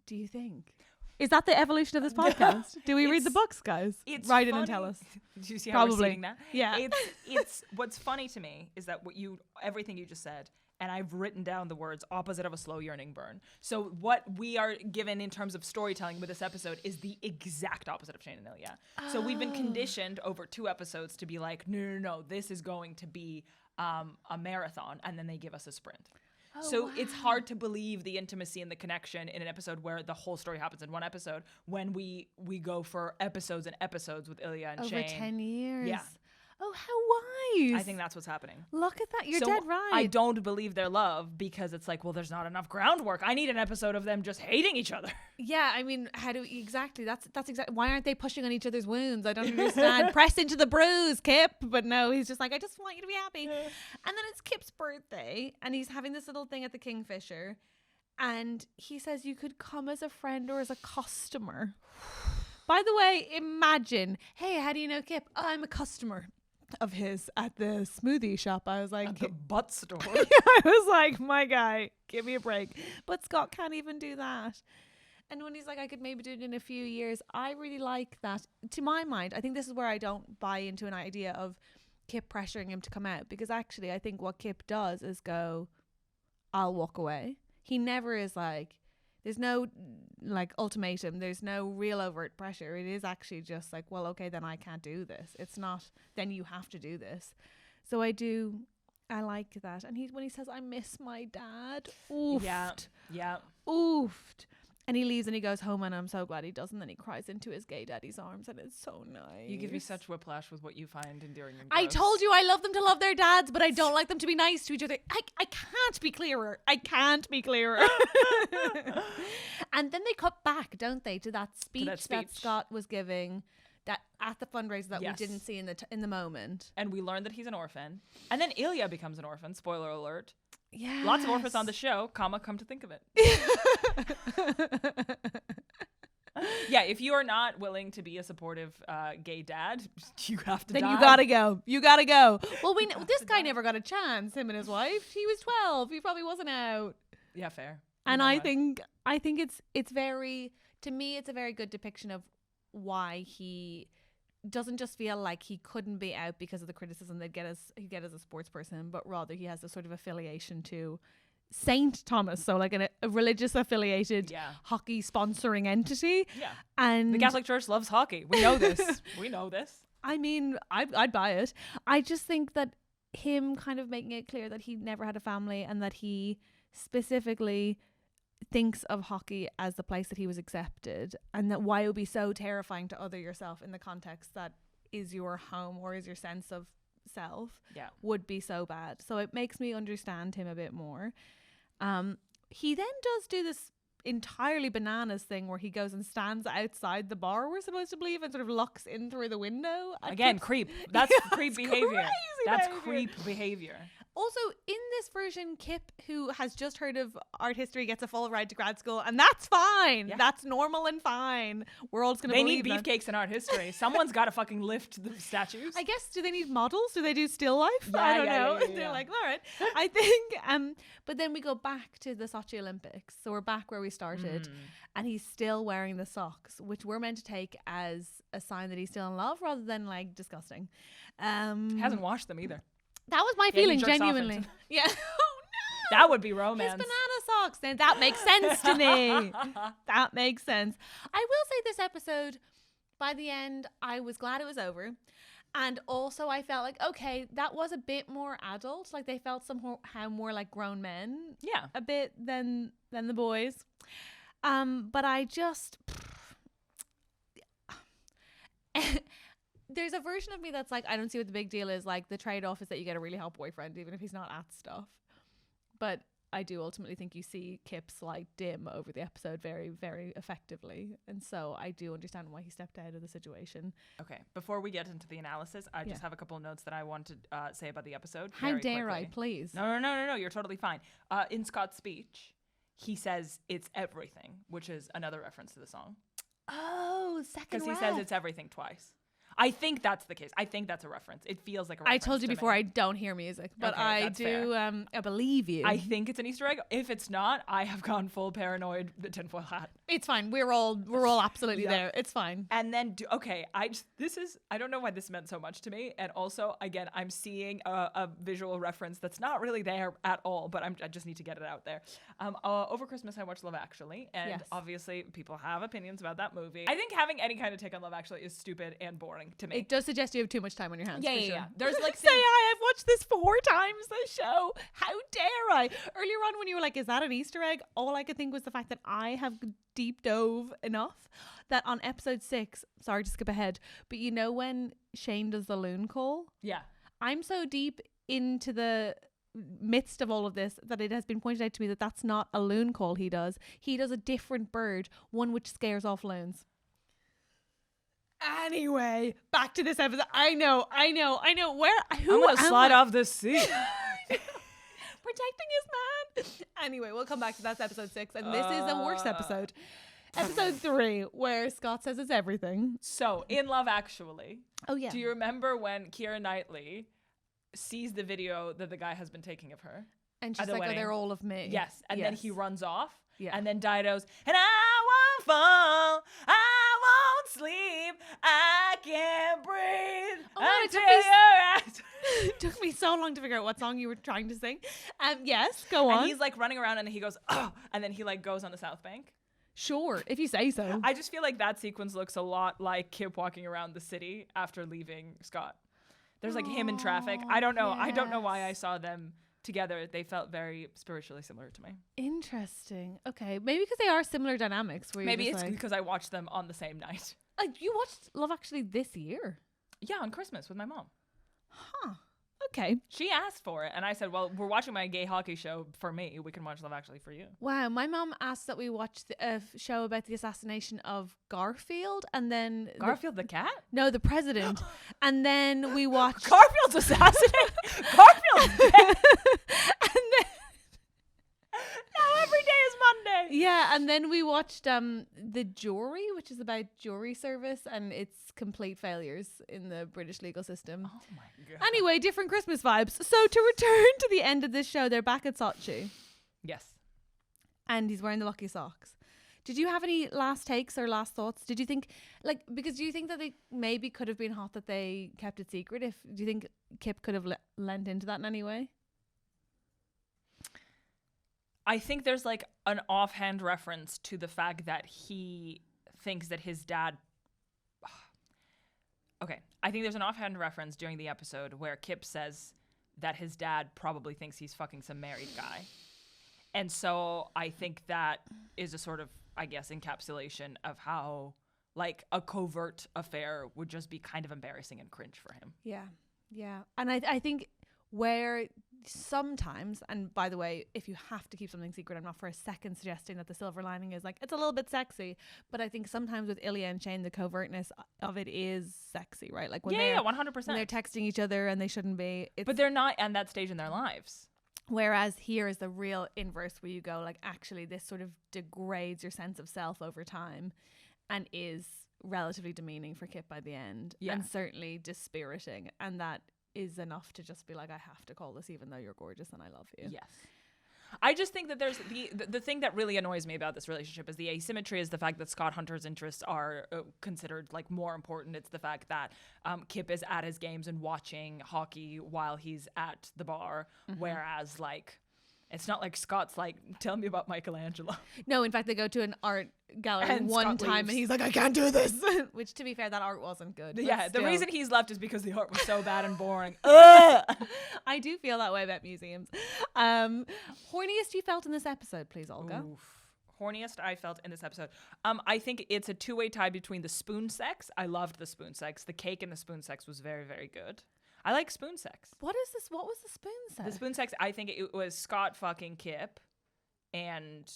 Do you think? Is that the evolution of this podcast? Do we read the books, guys? Write in and tell us. Do you see how we're seeing that? Yeah. It's what's funny to me is that everything you just said, and I've written down the words opposite of a slow yearning burn. So what we are given in terms of storytelling with this episode is the exact opposite of Shane and Ilya. Oh. So we've been conditioned over 2 episodes to be like, no, this is going to be a marathon, and then they give us a sprint. Oh, so wow. It's hard to believe the intimacy and the connection in an episode where the whole story happens in one episode when we go for episodes and episodes with Ilya and Shane. Over 10 years. Yeah. Oh, how wise. I think that's what's happening. Look at that. You're dead right. I don't believe their love because it's like, well, there's not enough groundwork. I need an episode of them just hating each other. Yeah, I mean, exactly. That's exactly. Why aren't they pushing on each other's wounds? I don't understand. Press into the bruise, Kip. But no, he's just like, I just want you to be happy. And then it's Kip's birthday and he's having this little thing at the Kingfisher. And he says you could come as a friend or as a customer. By the way, imagine, hey, how do you know Kip? Oh, I'm a customer of his at the smoothie shop. I was like, at the butt store. I was like, my guy, give me a break. But Scott can't even do that. And when he's like, I could maybe do it in a few years, I really like that. To my mind, I think this is where I don't buy into an idea of Kip pressuring him to come out, because actually I think what Kip does is go, I'll walk away. He never is like, there's no like ultimatum, there's no real overt pressure. It is actually just like, well, okay, then I can't do this. It's not, then you have to do this. So I like that. And when he says, I miss my dad, oofed. Yeah. Oofed. And he leaves and he goes home, and I'm so glad he does. And then he cries into his gay daddy's arms, and it's so nice. You give me such whiplash with what you find endearing and I gross. told you I love them to love their dads, but I don't like them to be nice to each other. I can't be clearer. I can't be clearer. And then they cut back, don't they, to that speech that Scott was giving that at the fundraiser that we didn't see in the moment. And we learned that he's an orphan. And then Ilya becomes an orphan. Spoiler alert. Yeah. Lots of orphans on the show, come to think of it. Yeah, if you are not willing to be a supportive gay dad, you have to die. Then you gotta go. You gotta go. Well, this guy never got a chance, him and his wife. He was 12. He probably wasn't out. Yeah, fair. And I think it's very, to me, it's a very good depiction of why he doesn't just feel like he couldn't be out because of the criticism he'd get as a sports person, but rather he has this sort of affiliation to Saint Thomas, so like a religious affiliated hockey sponsoring entity. Yeah, and the Catholic Church loves hockey. We know this. We know this. I mean, I'd buy it. I just think that him kind of making it clear that he never had a family, and that he specifically thinks of hockey as the place that he was accepted, and that why it would be so terrifying to other yourself in the context that is your home or is your sense of self would be so bad. So it makes me understand him a bit more. He then does do this entirely bananas thing where he goes and stands outside the bar, we're supposed to believe, and sort of looks in through the window. Again, creep. That's creep behavior. That's creep behavior. Also, in this version, Kip, who has just heard of art history, gets a full ride to grad school, and that's fine. Yeah. That's normal and fine. We're all just going to believe They need beefcakes in art history. Someone's got to fucking lift the statues. I guess, do they need models? Do they do still life? I don't know. Yeah. They're like, all right. I think, but then we go back to the Sochi Olympics. So we're back where we started, and he's still wearing the socks, which we're meant to take as a sign that he's still in love rather than like disgusting. Hasn't washed them either. That was my feeling, genuinely. Yeah. Oh, no. That would be romance. His banana socks. Then that makes sense to me. That makes sense. I will say this episode, by the end, I was glad it was over. And also I felt like, okay, that was a bit more adult. Like they felt somehow more like grown men. Yeah. A bit than the boys. But I just... There's a version of me that's like, I don't see what the big deal is. Like the trade-off is that you get a really hot boyfriend, even if he's not at stuff. But I do ultimately think you see Kip's like dim over the episode very, very effectively. And so I do understand why he stepped out of the situation. Okay. Before we get into the analysis, I just have a couple of notes that I want to say about the episode. How dare I, please? No. You're totally fine. In Scott's speech, he says it's everything, which is another reference to the song. Oh, second Because he says it's everything twice. I think that's the case. I think that's a reference. It feels like a reference. I told you before, me. I don't hear music, but okay, I do. I believe you. I think it's an Easter egg. If it's not, I have gone full paranoid tinfoil hat. It's fine. We're all absolutely there. It's fine. And then, I don't know why this meant so much to me. And also, again, I'm seeing a visual reference that's not really there at all, but I just need to get it out there. Over Christmas, I watched Love Actually, and obviously, people have opinions about that movie. I think having any kind of take on Love Actually is stupid and boring to me. It does suggest you have too much time on your hands. Yeah. There's like I've watched this 4 times this show. How dare I? Earlier on when you were like, is that an Easter egg? All I could think was the fact that I have deep dove enough that on episode 6, sorry to skip ahead, but you know when Shane does the loon call? Yeah. I'm so deep into the midst of all of this that it has been pointed out to me that that's not a loon call he does. He does a different bird, one which scares off loons. Anyway, back to this episode. I know. I'm gonna slide off this seat. Protecting his man. Anyway, we'll come back to that's episode 6, and this is a worse episode. Episode 3, where Scott says it's everything. So, in Love Actually, do you remember when Keira Knightley sees the video that the guy has been taking of her? And she's like, oh, they're all of me. Yes. And then he runs off. Yeah. And then Dido's, and I fall. I won't sleep. I can't breathe. Oh, it until took me you're out. It took me so long to figure out what song you were trying to sing. Yes, go on. And he's like running around and he goes, oh, and then he like goes on the South Bank. Sure, if you say so. I just feel like that sequence looks a lot like Kip walking around the city after leaving Scott. There's like him in traffic. I don't know. I don't know why I saw them together. They felt very spiritually similar to me. Interesting. Okay, maybe because they are similar dynamics. Where Maybe you're it's just like, because I watched them on the same night. you watched Love Actually this year. Yeah, on Christmas with my mom. Huh. Okay. She asked for it, and I said, well, we're watching my gay hockey show for me. We can watch Love Actually for you. Wow, my mom asked that we watch a show about the assassination of Garfield, and then Garfield the cat? no, the president, and then we watched Garfield's assassinated? Garfield's dead? and then Now every day is Monday. yeah, and then we watched The Jury, which is about jury service and its complete failures in the British legal system. Oh my God. Anyway, different Christmas vibes. So to return to the end of this show, they're back at Sochi, Yes. and he's wearing the lucky socks. Did you have any last takes or last thoughts? Did you think, like, because do you think that they maybe could have been hot that they kept it secret? Do you think Kip could have lent into that in any way? I think there's like an offhand reference to the fact that he thinks that his dad. Okay, I think there's an offhand reference during the episode where Kip says that his dad probably thinks he's fucking some married guy. And so I think that is a sort of, I guess, encapsulation of how like a covert affair would just be kind of embarrassing and cringe for him. Yeah, yeah. And I think where sometimes, and by the way, if you have to keep something secret, I'm not for a second suggesting that the silver lining is like it's a little bit sexy, but I think sometimes with Ilya and Shane, the covertness of it is sexy, right? Like when Yeah, they're 100%. when they're texting each other and they shouldn't be. But they're not at that stage in their lives. Whereas here is the real inverse, where you go like, actually, this sort of degrades your sense of self over time, and is relatively demeaning for Kip by the end, and certainly dispiriting, and that is enough to just be like, I have to call this even though you're gorgeous and I love you. Yes. I just think that there's the thing that really annoys me about this relationship is the asymmetry, is the fact that Scott Hunter's interests are considered like more important. It's the fact that Kip is at his games and watching hockey while he's at the bar, whereas like it's not like Scott's like, tell me about Michelangelo. No, in fact, they go to an art gallery And one Scott time leaves. and he's like, I can't do this. Which, to be fair, that art wasn't good. but Yeah, the still. reason he's left is because the art was so bad and boring. Ugh. I do feel that way about museums. Horniest you felt in this episode, please, Olga? Oof. Horniest I felt in this episode. I think it's a two-way tie between the spoon sex. I loved the spoon sex. The cake and the spoon sex was very, very good. I like spoon sex. What is this? What was the spoon set? The spoon sex, I think it was Scott fucking Kip, and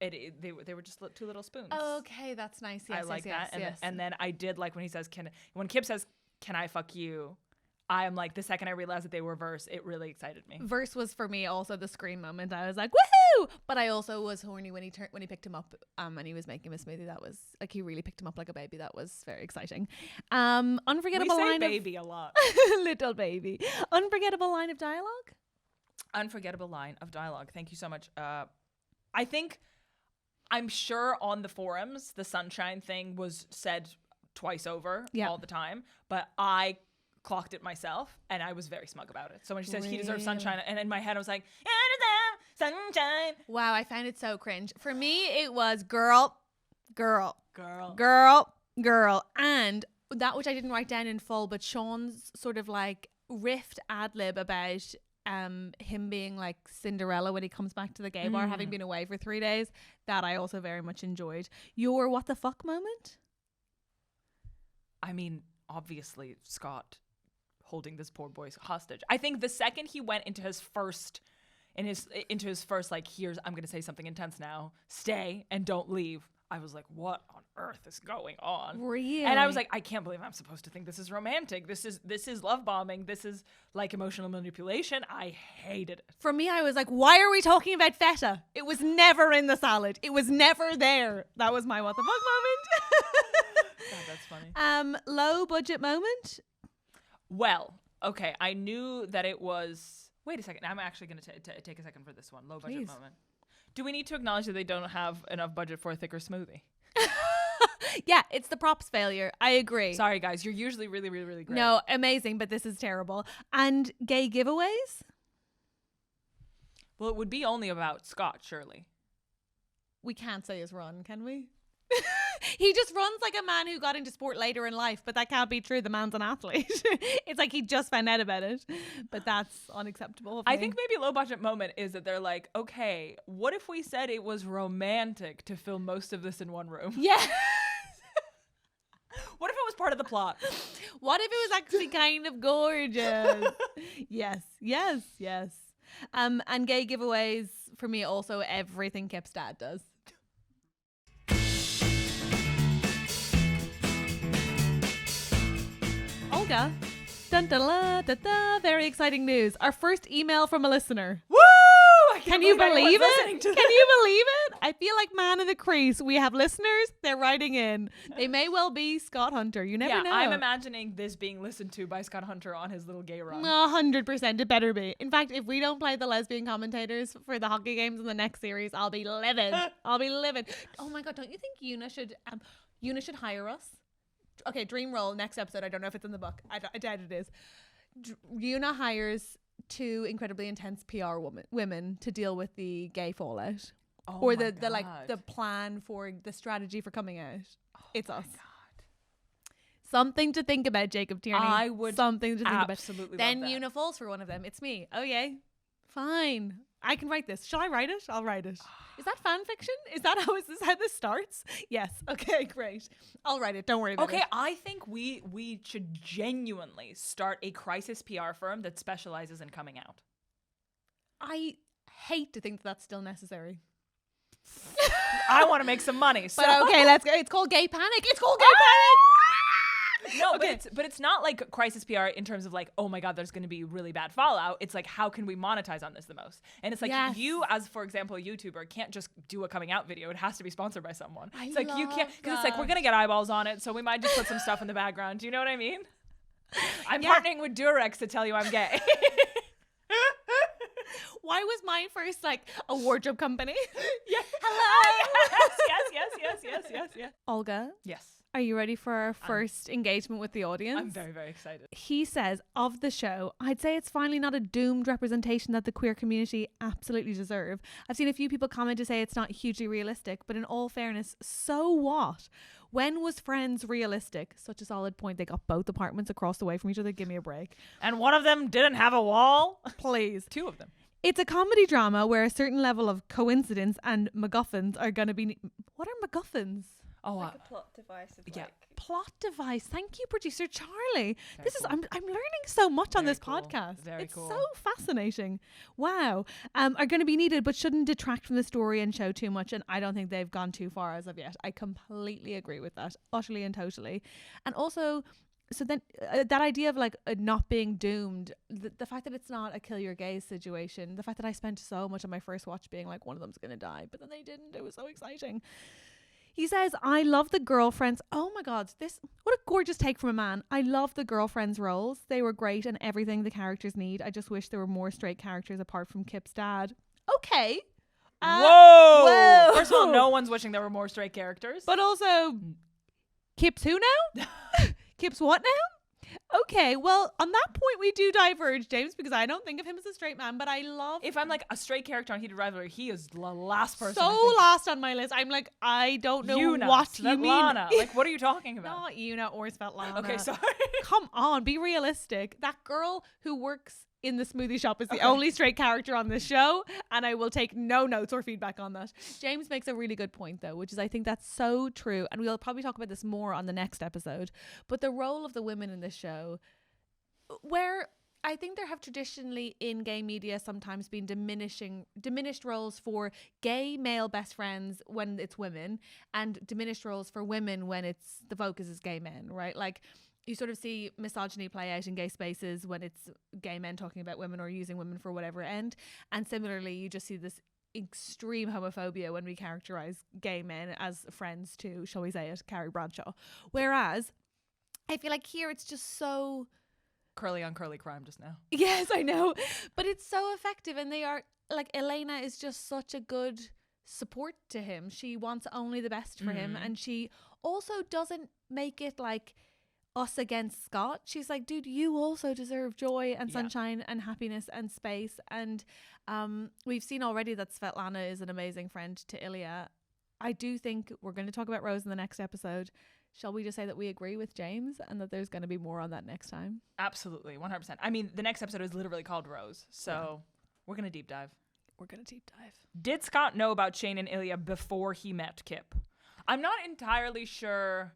they were just two little spoons. Okay, that's nice. Yes, I like yes, that. yes. And then I did like when he says, when Kip says, can I fuck you? I am like, the second I realized that they were verse, it really excited me. Verse was for me also the scream moment. I was like, woohoo! But I also was horny when he picked him up and he was making him a smoothie. That was like, he really picked him up like a baby. That was very exciting. Unforgettable We say line baby a lot. little baby. Unforgettable line of dialogue. Unforgettable line of dialogue. Thank you so much. I'm sure on the forums the sunshine thing was said twice over all the time, but I clocked it myself and I was very smug about it. So when she says he deserves sunshine, and in my head I was like, he deserves sunshine. Wow, I found it so cringe. For me, it was girl. And that which I didn't write down in full, but Sean's sort of like riffed ad-lib about him being like Cinderella when he comes back to the gay bar, having been away for 3 days, that I also very much enjoyed. Your what the fuck moment? I mean, obviously Scott holding this poor boy hostage. I think the second he went into his first like, here's, I'm gonna say something intense now, stay and don't leave, I was like, what on earth is going on? Really? And I was like, I can't believe I'm supposed to think this is romantic. This is love bombing. This is like emotional manipulation. I hated it. For me, I was like, why are we talking about feta? It was never in the salad. It was never there. That was my what the fuck moment. God, that's funny. Low budget moment. Well, okay. I knew that it was. Wait a second. I'm actually going to take a second for this one. Low budget Please. moment. Do we need to acknowledge that they don't have enough budget for a thicker smoothie? Yeah, it's the props failure. I agree. Sorry, guys. You're usually really, really, really great. No, amazing, but this is terrible. And gay giveaways? Well, it would be only about Scott, surely. We can't say his run, can we? He just runs like a man who got into sport later in life, but that can't be true. The man's an athlete. It's like he just found out about it, but that's unacceptable. I think maybe a low budget moment is that they're like, okay, what if we said it was romantic to film most of this in one room? Yeah. What if it was part of the plot? What if it was actually kind of gorgeous? Yes. And gay giveaways for me also everything Kip's dad does. Olga, dun, dun, la, da, da, very exciting news. Our first email from a listener. Woo! Can you believe it? Can Can you believe it? I feel like man in the crease. We have listeners. They're writing in. They may well be Scott Hunter. You never know. I'm imagining this being listened to by Scott Hunter on his little gay run. 100%. It better be. In fact, if we don't play the lesbian commentators for the hockey games in the next series, I'll be livid. I'll be livid. Oh my God. Don't you think Una should hire us? Okay, dream role next episode. I don't know if it's in the book. I doubt it is. Una hires 2 incredibly intense PR women to deal with the gay fallout, or the plan for the strategy for coming out. It's us. God. Something to think about, Jacob Tierney. I would something to think about. absolutely Then love that. Una falls for one of them. It's me. Oh yay, fine. I can write this. Shall I write it? I'll write it. Is that fan fiction? Is how this starts? Yes. Okay, great. I'll write it. Don't worry about it. Okay, I think we should genuinely start a crisis PR firm that specializes in coming out. I hate to think that's still necessary. I want to make some money. So. But okay, let's go. It's called Gay Panic. It's called Gay Panic. No, Okay. but it's not like crisis PR in terms of like, oh my God, there's going to be really bad fallout. It's like, how can we monetize on this the most? And it's like Yes. you, as for example, a YouTuber, can't just do a coming out video. It has to be sponsored by someone. I It's like you can't, love because it's like we're that. gonna get eyeballs on it, so we might just put some stuff in the background. Do you know what I mean? I'm Yeah. partnering with Durex to tell you I'm gay. Why was mine first like a wardrobe company? Yeah. Hello. Yes. Olga, Yes. are you ready for our first engagement with the audience? I'm very, very excited. He says of the show, I'd say it's finally not a doomed representation that the queer community absolutely deserve. I've seen a few people comment to say it's not hugely realistic, but in all fairness, so what? When was Friends realistic? Such a solid point. They got both apartments across the way from each other. Give me a break. And one of them didn't have a wall. Please. 2 of them. It's a comedy drama where a certain level of coincidence and MacGuffins are going to be... What are MacGuffins? Oh, Like a plot device of yeah. like Plot device. Thank you, producer Charlie. Very This is cool. I'm learning so much on Very this cool. podcast. Very It's cool. so fascinating. Wow. Are going to be needed, but shouldn't detract from the story and show too much. And I don't think they've gone too far as of yet. I completely agree with that, utterly and totally. And also, so then that idea of like not being doomed, the fact that it's not a kill your gays situation, the fact that I spent so much on my first watch being like one of them's gonna die, but then they didn't. It was so exciting. He says, I love the girlfriends. Oh my God, what a gorgeous take from a man. I love the girlfriends' roles. They were great and everything the characters need. I just wish there were more straight characters apart from Kip's dad. Okay. Whoa! First of all, no one's wishing there were more straight characters. But also, Kip's who now? Kip's what now? Okay, well, on that point, we do diverge, James, because I don't think of him as a straight man, but I love... if I'm like a straight character on Heated Rivalry, he is the last person. so last on my list. I'm like, I don't know Una, what you mean. Svetlana. Like, what are you talking about? Not Una or Svetlana. Okay, sorry. Come on, be realistic. That girl who works in the smoothie shop is the only straight character on this show, and I will take no notes or feedback on that. James makes a really good point, though, which is I think that's so true, and we'll probably talk about this more on the next episode, but the role of the women in this show, where I think there have traditionally in gay media sometimes been diminished roles for gay male best friends when it's women, and diminished roles for women when it's the focus is gay men, right? Like, you sort of see misogyny play out in gay spaces when it's gay men talking about women or using women for whatever end. And similarly, you just see this extreme homophobia when we characterize gay men as friends to, shall we say it, Carrie Bradshaw. Whereas I feel like here it's just so... Curly on curly crime just now. Yes, I know. But it's so effective, and they are... Like, Elena is just such a good support to him. She wants only the best for him, and she also doesn't make it like us against Scott. She's like, dude, you also deserve joy and sunshine and happiness and space. And we've seen already that Svetlana is an amazing friend to Ilya. I do think we're going to talk about Rose in the next episode. Shall we just say that we agree with James and that there's going to be more on that next time? Absolutely, 100%. I mean, the next episode is literally called Rose, so we're going to deep dive. We're going to deep dive. Did Scott know about Shane and Ilya before he met Kip? I'm not entirely sure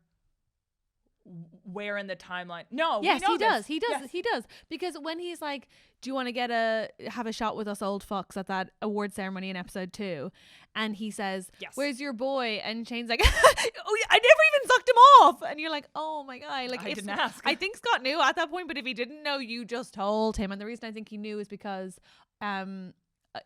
where in the timeline. No, yes, we know he does. this. He does. Yes. He does. Because when he's like, do you want to have a shot with us old fucks at that award ceremony in episode 2? And he says, Yes. where's your boy? And Shane's like, oh, I never even sucked him off. And you're like, oh my God. Like, I didn't ask. I think Scott knew at that point, but if he didn't know, you just told him. And the reason I think he knew is because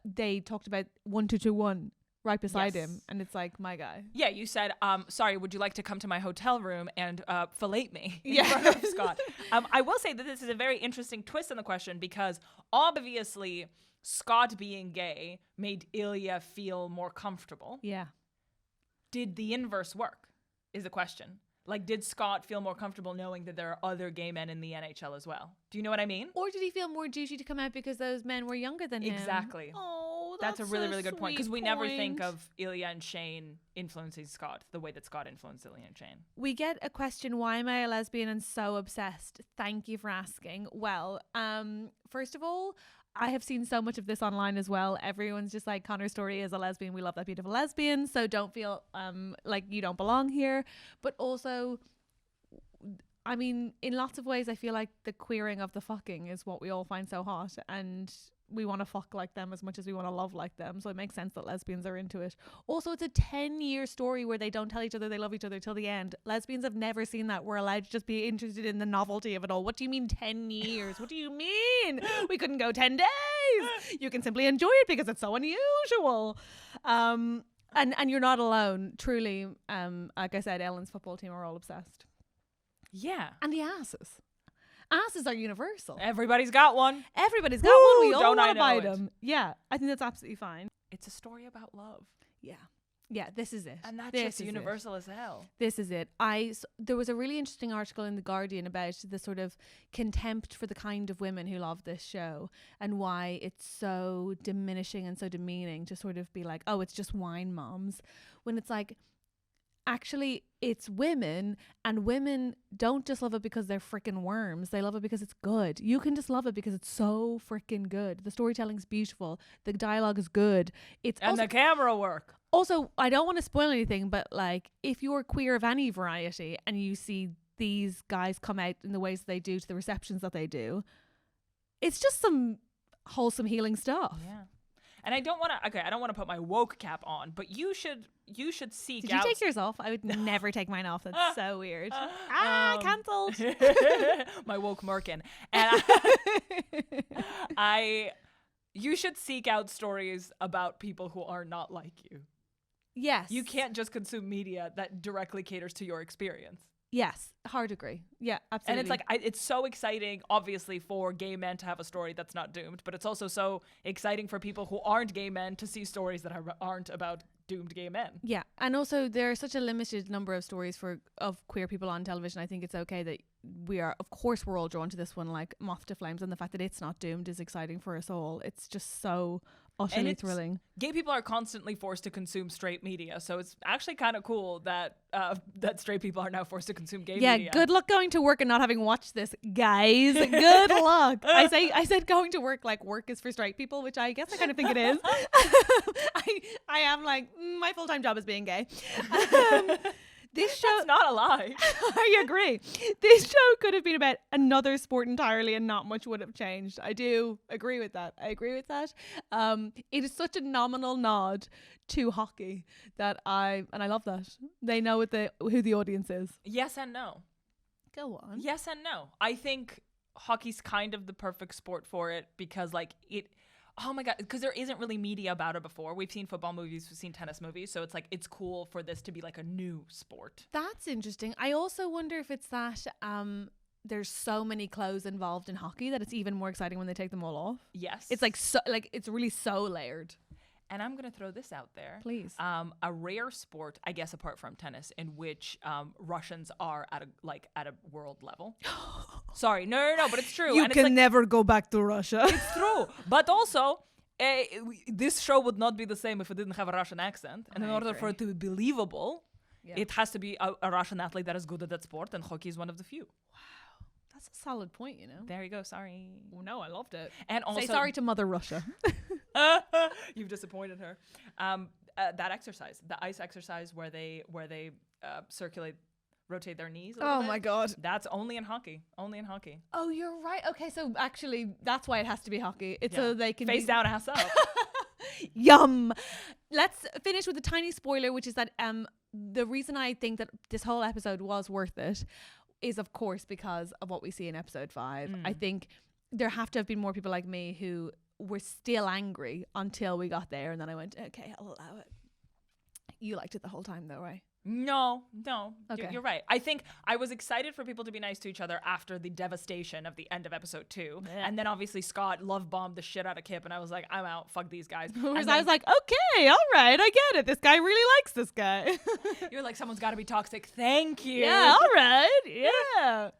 they talked about 1221 right beside him, and it's like, my guy. Yeah, you said, sorry, would you like to come to my hotel room and fillet me in Yeah. front of Scott? I will say that this is a very interesting twist in the question, because obviously Scott being gay made Ilya feel more comfortable. Yeah. Did the inverse work is the question. Like, did Scott feel more comfortable knowing that there are other gay men in the NHL as well? Do you know what I mean? Or did he feel more duty to come out because those men were younger than him? Exactly. Oh, That's a really, really good point, because we never think point. of Ilya and Shane influencing Scott the way that Scott influenced Ilya and Shane. We get a question, why am I a lesbian and so obsessed? Thank you for asking. Well, first of all, I have seen so much of this online as well. Everyone's just like, Connor's story is a lesbian. We love that beautiful lesbian. So don't feel like you don't belong here. But also, I mean, in lots of ways, I feel like the queering of the fucking is what we all find so hot. And we want to fuck like them as much as we want to love like them. So it makes sense that lesbians are into it. Also, it's a 10-year story where they don't tell each other they love each other till the end. Lesbians have never seen that. We're allowed to just be interested in the novelty of it all. What do you mean 10 years? What do you mean? We couldn't go 10 days. You can simply enjoy it because it's so unusual. And you're not alone. Truly, like I said, Ellen's football team are all obsessed. Yeah. And the asses. Asses are universal. Everybody's got one. Everybody's got one. We all don't I want to know buy it. them. Yeah, I think that's absolutely fine. It's a story about love. Yeah. Yeah, this is it. And that's This just is universal as hell. This is it. There was a really interesting article in The Guardian about the sort of contempt for the kind of women who love this show and why it's so diminishing and so demeaning to sort of be like, oh, it's just wine moms. When it's like, actually, it's women, and women don't just love it because they're freaking worms. They love it because it's good. You can just love it because it's so freaking good. The storytelling's beautiful. The dialogue is good. And the camera work. Also, I don't want to spoil anything, but like, if you're queer of any variety and you see these guys come out in the ways that they do to the receptions that they do, it's just some wholesome healing stuff. Yeah. And I don't want to put my woke cap on, but you should seek Did out. you take yours off? I would never take mine off. That's so weird. Cancelled. My woke merkin. And you should seek out stories about people who are not like you. Yes. You can't just consume media that directly caters to your experience. Yes. Hard agree. Yeah, absolutely. And it's like, it's so exciting, obviously, for gay men to have a story that's not doomed, but it's also so exciting for people who aren't gay men to see stories that aren't about doomed gay men. Yeah, and also there are such a limited number of stories of queer people on television. I think it's okay that we're all drawn to this one like moth to flames, and the fact that it's not doomed is exciting for us all. It's just so utterly thrilling. Gay people are constantly forced to consume straight media, so it's actually kind of cool that that straight people are now forced to consume gay media. Yeah, good luck going to work and not having watched this, guys. Good luck. I said going to work like work is for straight people, which I guess I kind of think it is. I am like, my full-time job is being gay. This show, That's not a lie. I agree. This show could have been about another sport entirely and not much would have changed. I do agree with that. It is such a nominal nod to hockey that I love that. They know who the audience is. Yes and no. Go on. Yes and no. I think hockey's kind of the perfect sport for it because oh my God, because there isn't really media about it before. We've seen football movies, we've seen tennis movies, so it's like it's cool for this to be like a new sport. That's interesting. I also wonder if it's that there's so many clothes involved in hockey that it's even more exciting when they take them all off. Yes. It's like it's really so layered. And I'm going to throw this out there. Please. A rare sport, I guess, apart from tennis, in which Russians are at a world level. Sorry, no, but it's true. You and can it's never go back to Russia. it's true. But also, this show would not be the same if it didn't have a Russian accent. And in order for it to be believable, it has to be a Russian athlete that is good at that sport, and hockey is one of the few. That's a solid point, you know. There you go. Sorry. Oh, no, I loved it. And also, say sorry to Mother Russia. you've disappointed her. That exercise, the ice exercise, where they rotate their knees. A little Oh bit, my God. That's only in hockey. Only in hockey. Oh, you're right. Okay, so actually, that's why it has to be hockey. It's so they can face down, ass up. Yum. Let's finish with a tiny spoiler, which is that the reason I think that this whole episode was worth it is, of course, because of what we see in episode 5. I think there have to have been more people like me who were still angry until we got there, and then I went, okay, I'll allow it. You liked it the whole time, though, right? No. Okay. You're right. I think I was excited for people to be nice to each other after the devastation of the end of episode 2. Yeah. And then obviously Scott love bombed the shit out of Kip, and I was like, I'm out. Fuck these guys. Whereas And I was like, okay, all right, I get it. This guy really likes this guy. you're like, someone's got to be toxic. Thank you. Yeah, all right. Yeah.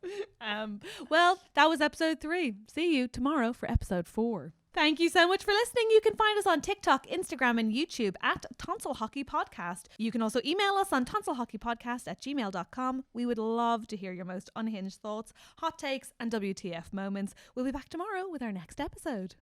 Well, that was episode 3. See you tomorrow for episode 4. Thank you so much for listening. You can find us on TikTok, Instagram, and YouTube at Tonsil Hockey Podcast. You can also email us on tonsilhockeypodcast@gmail.com. We would love to hear your most unhinged thoughts, hot takes, and WTF moments. We'll be back tomorrow with our next episode.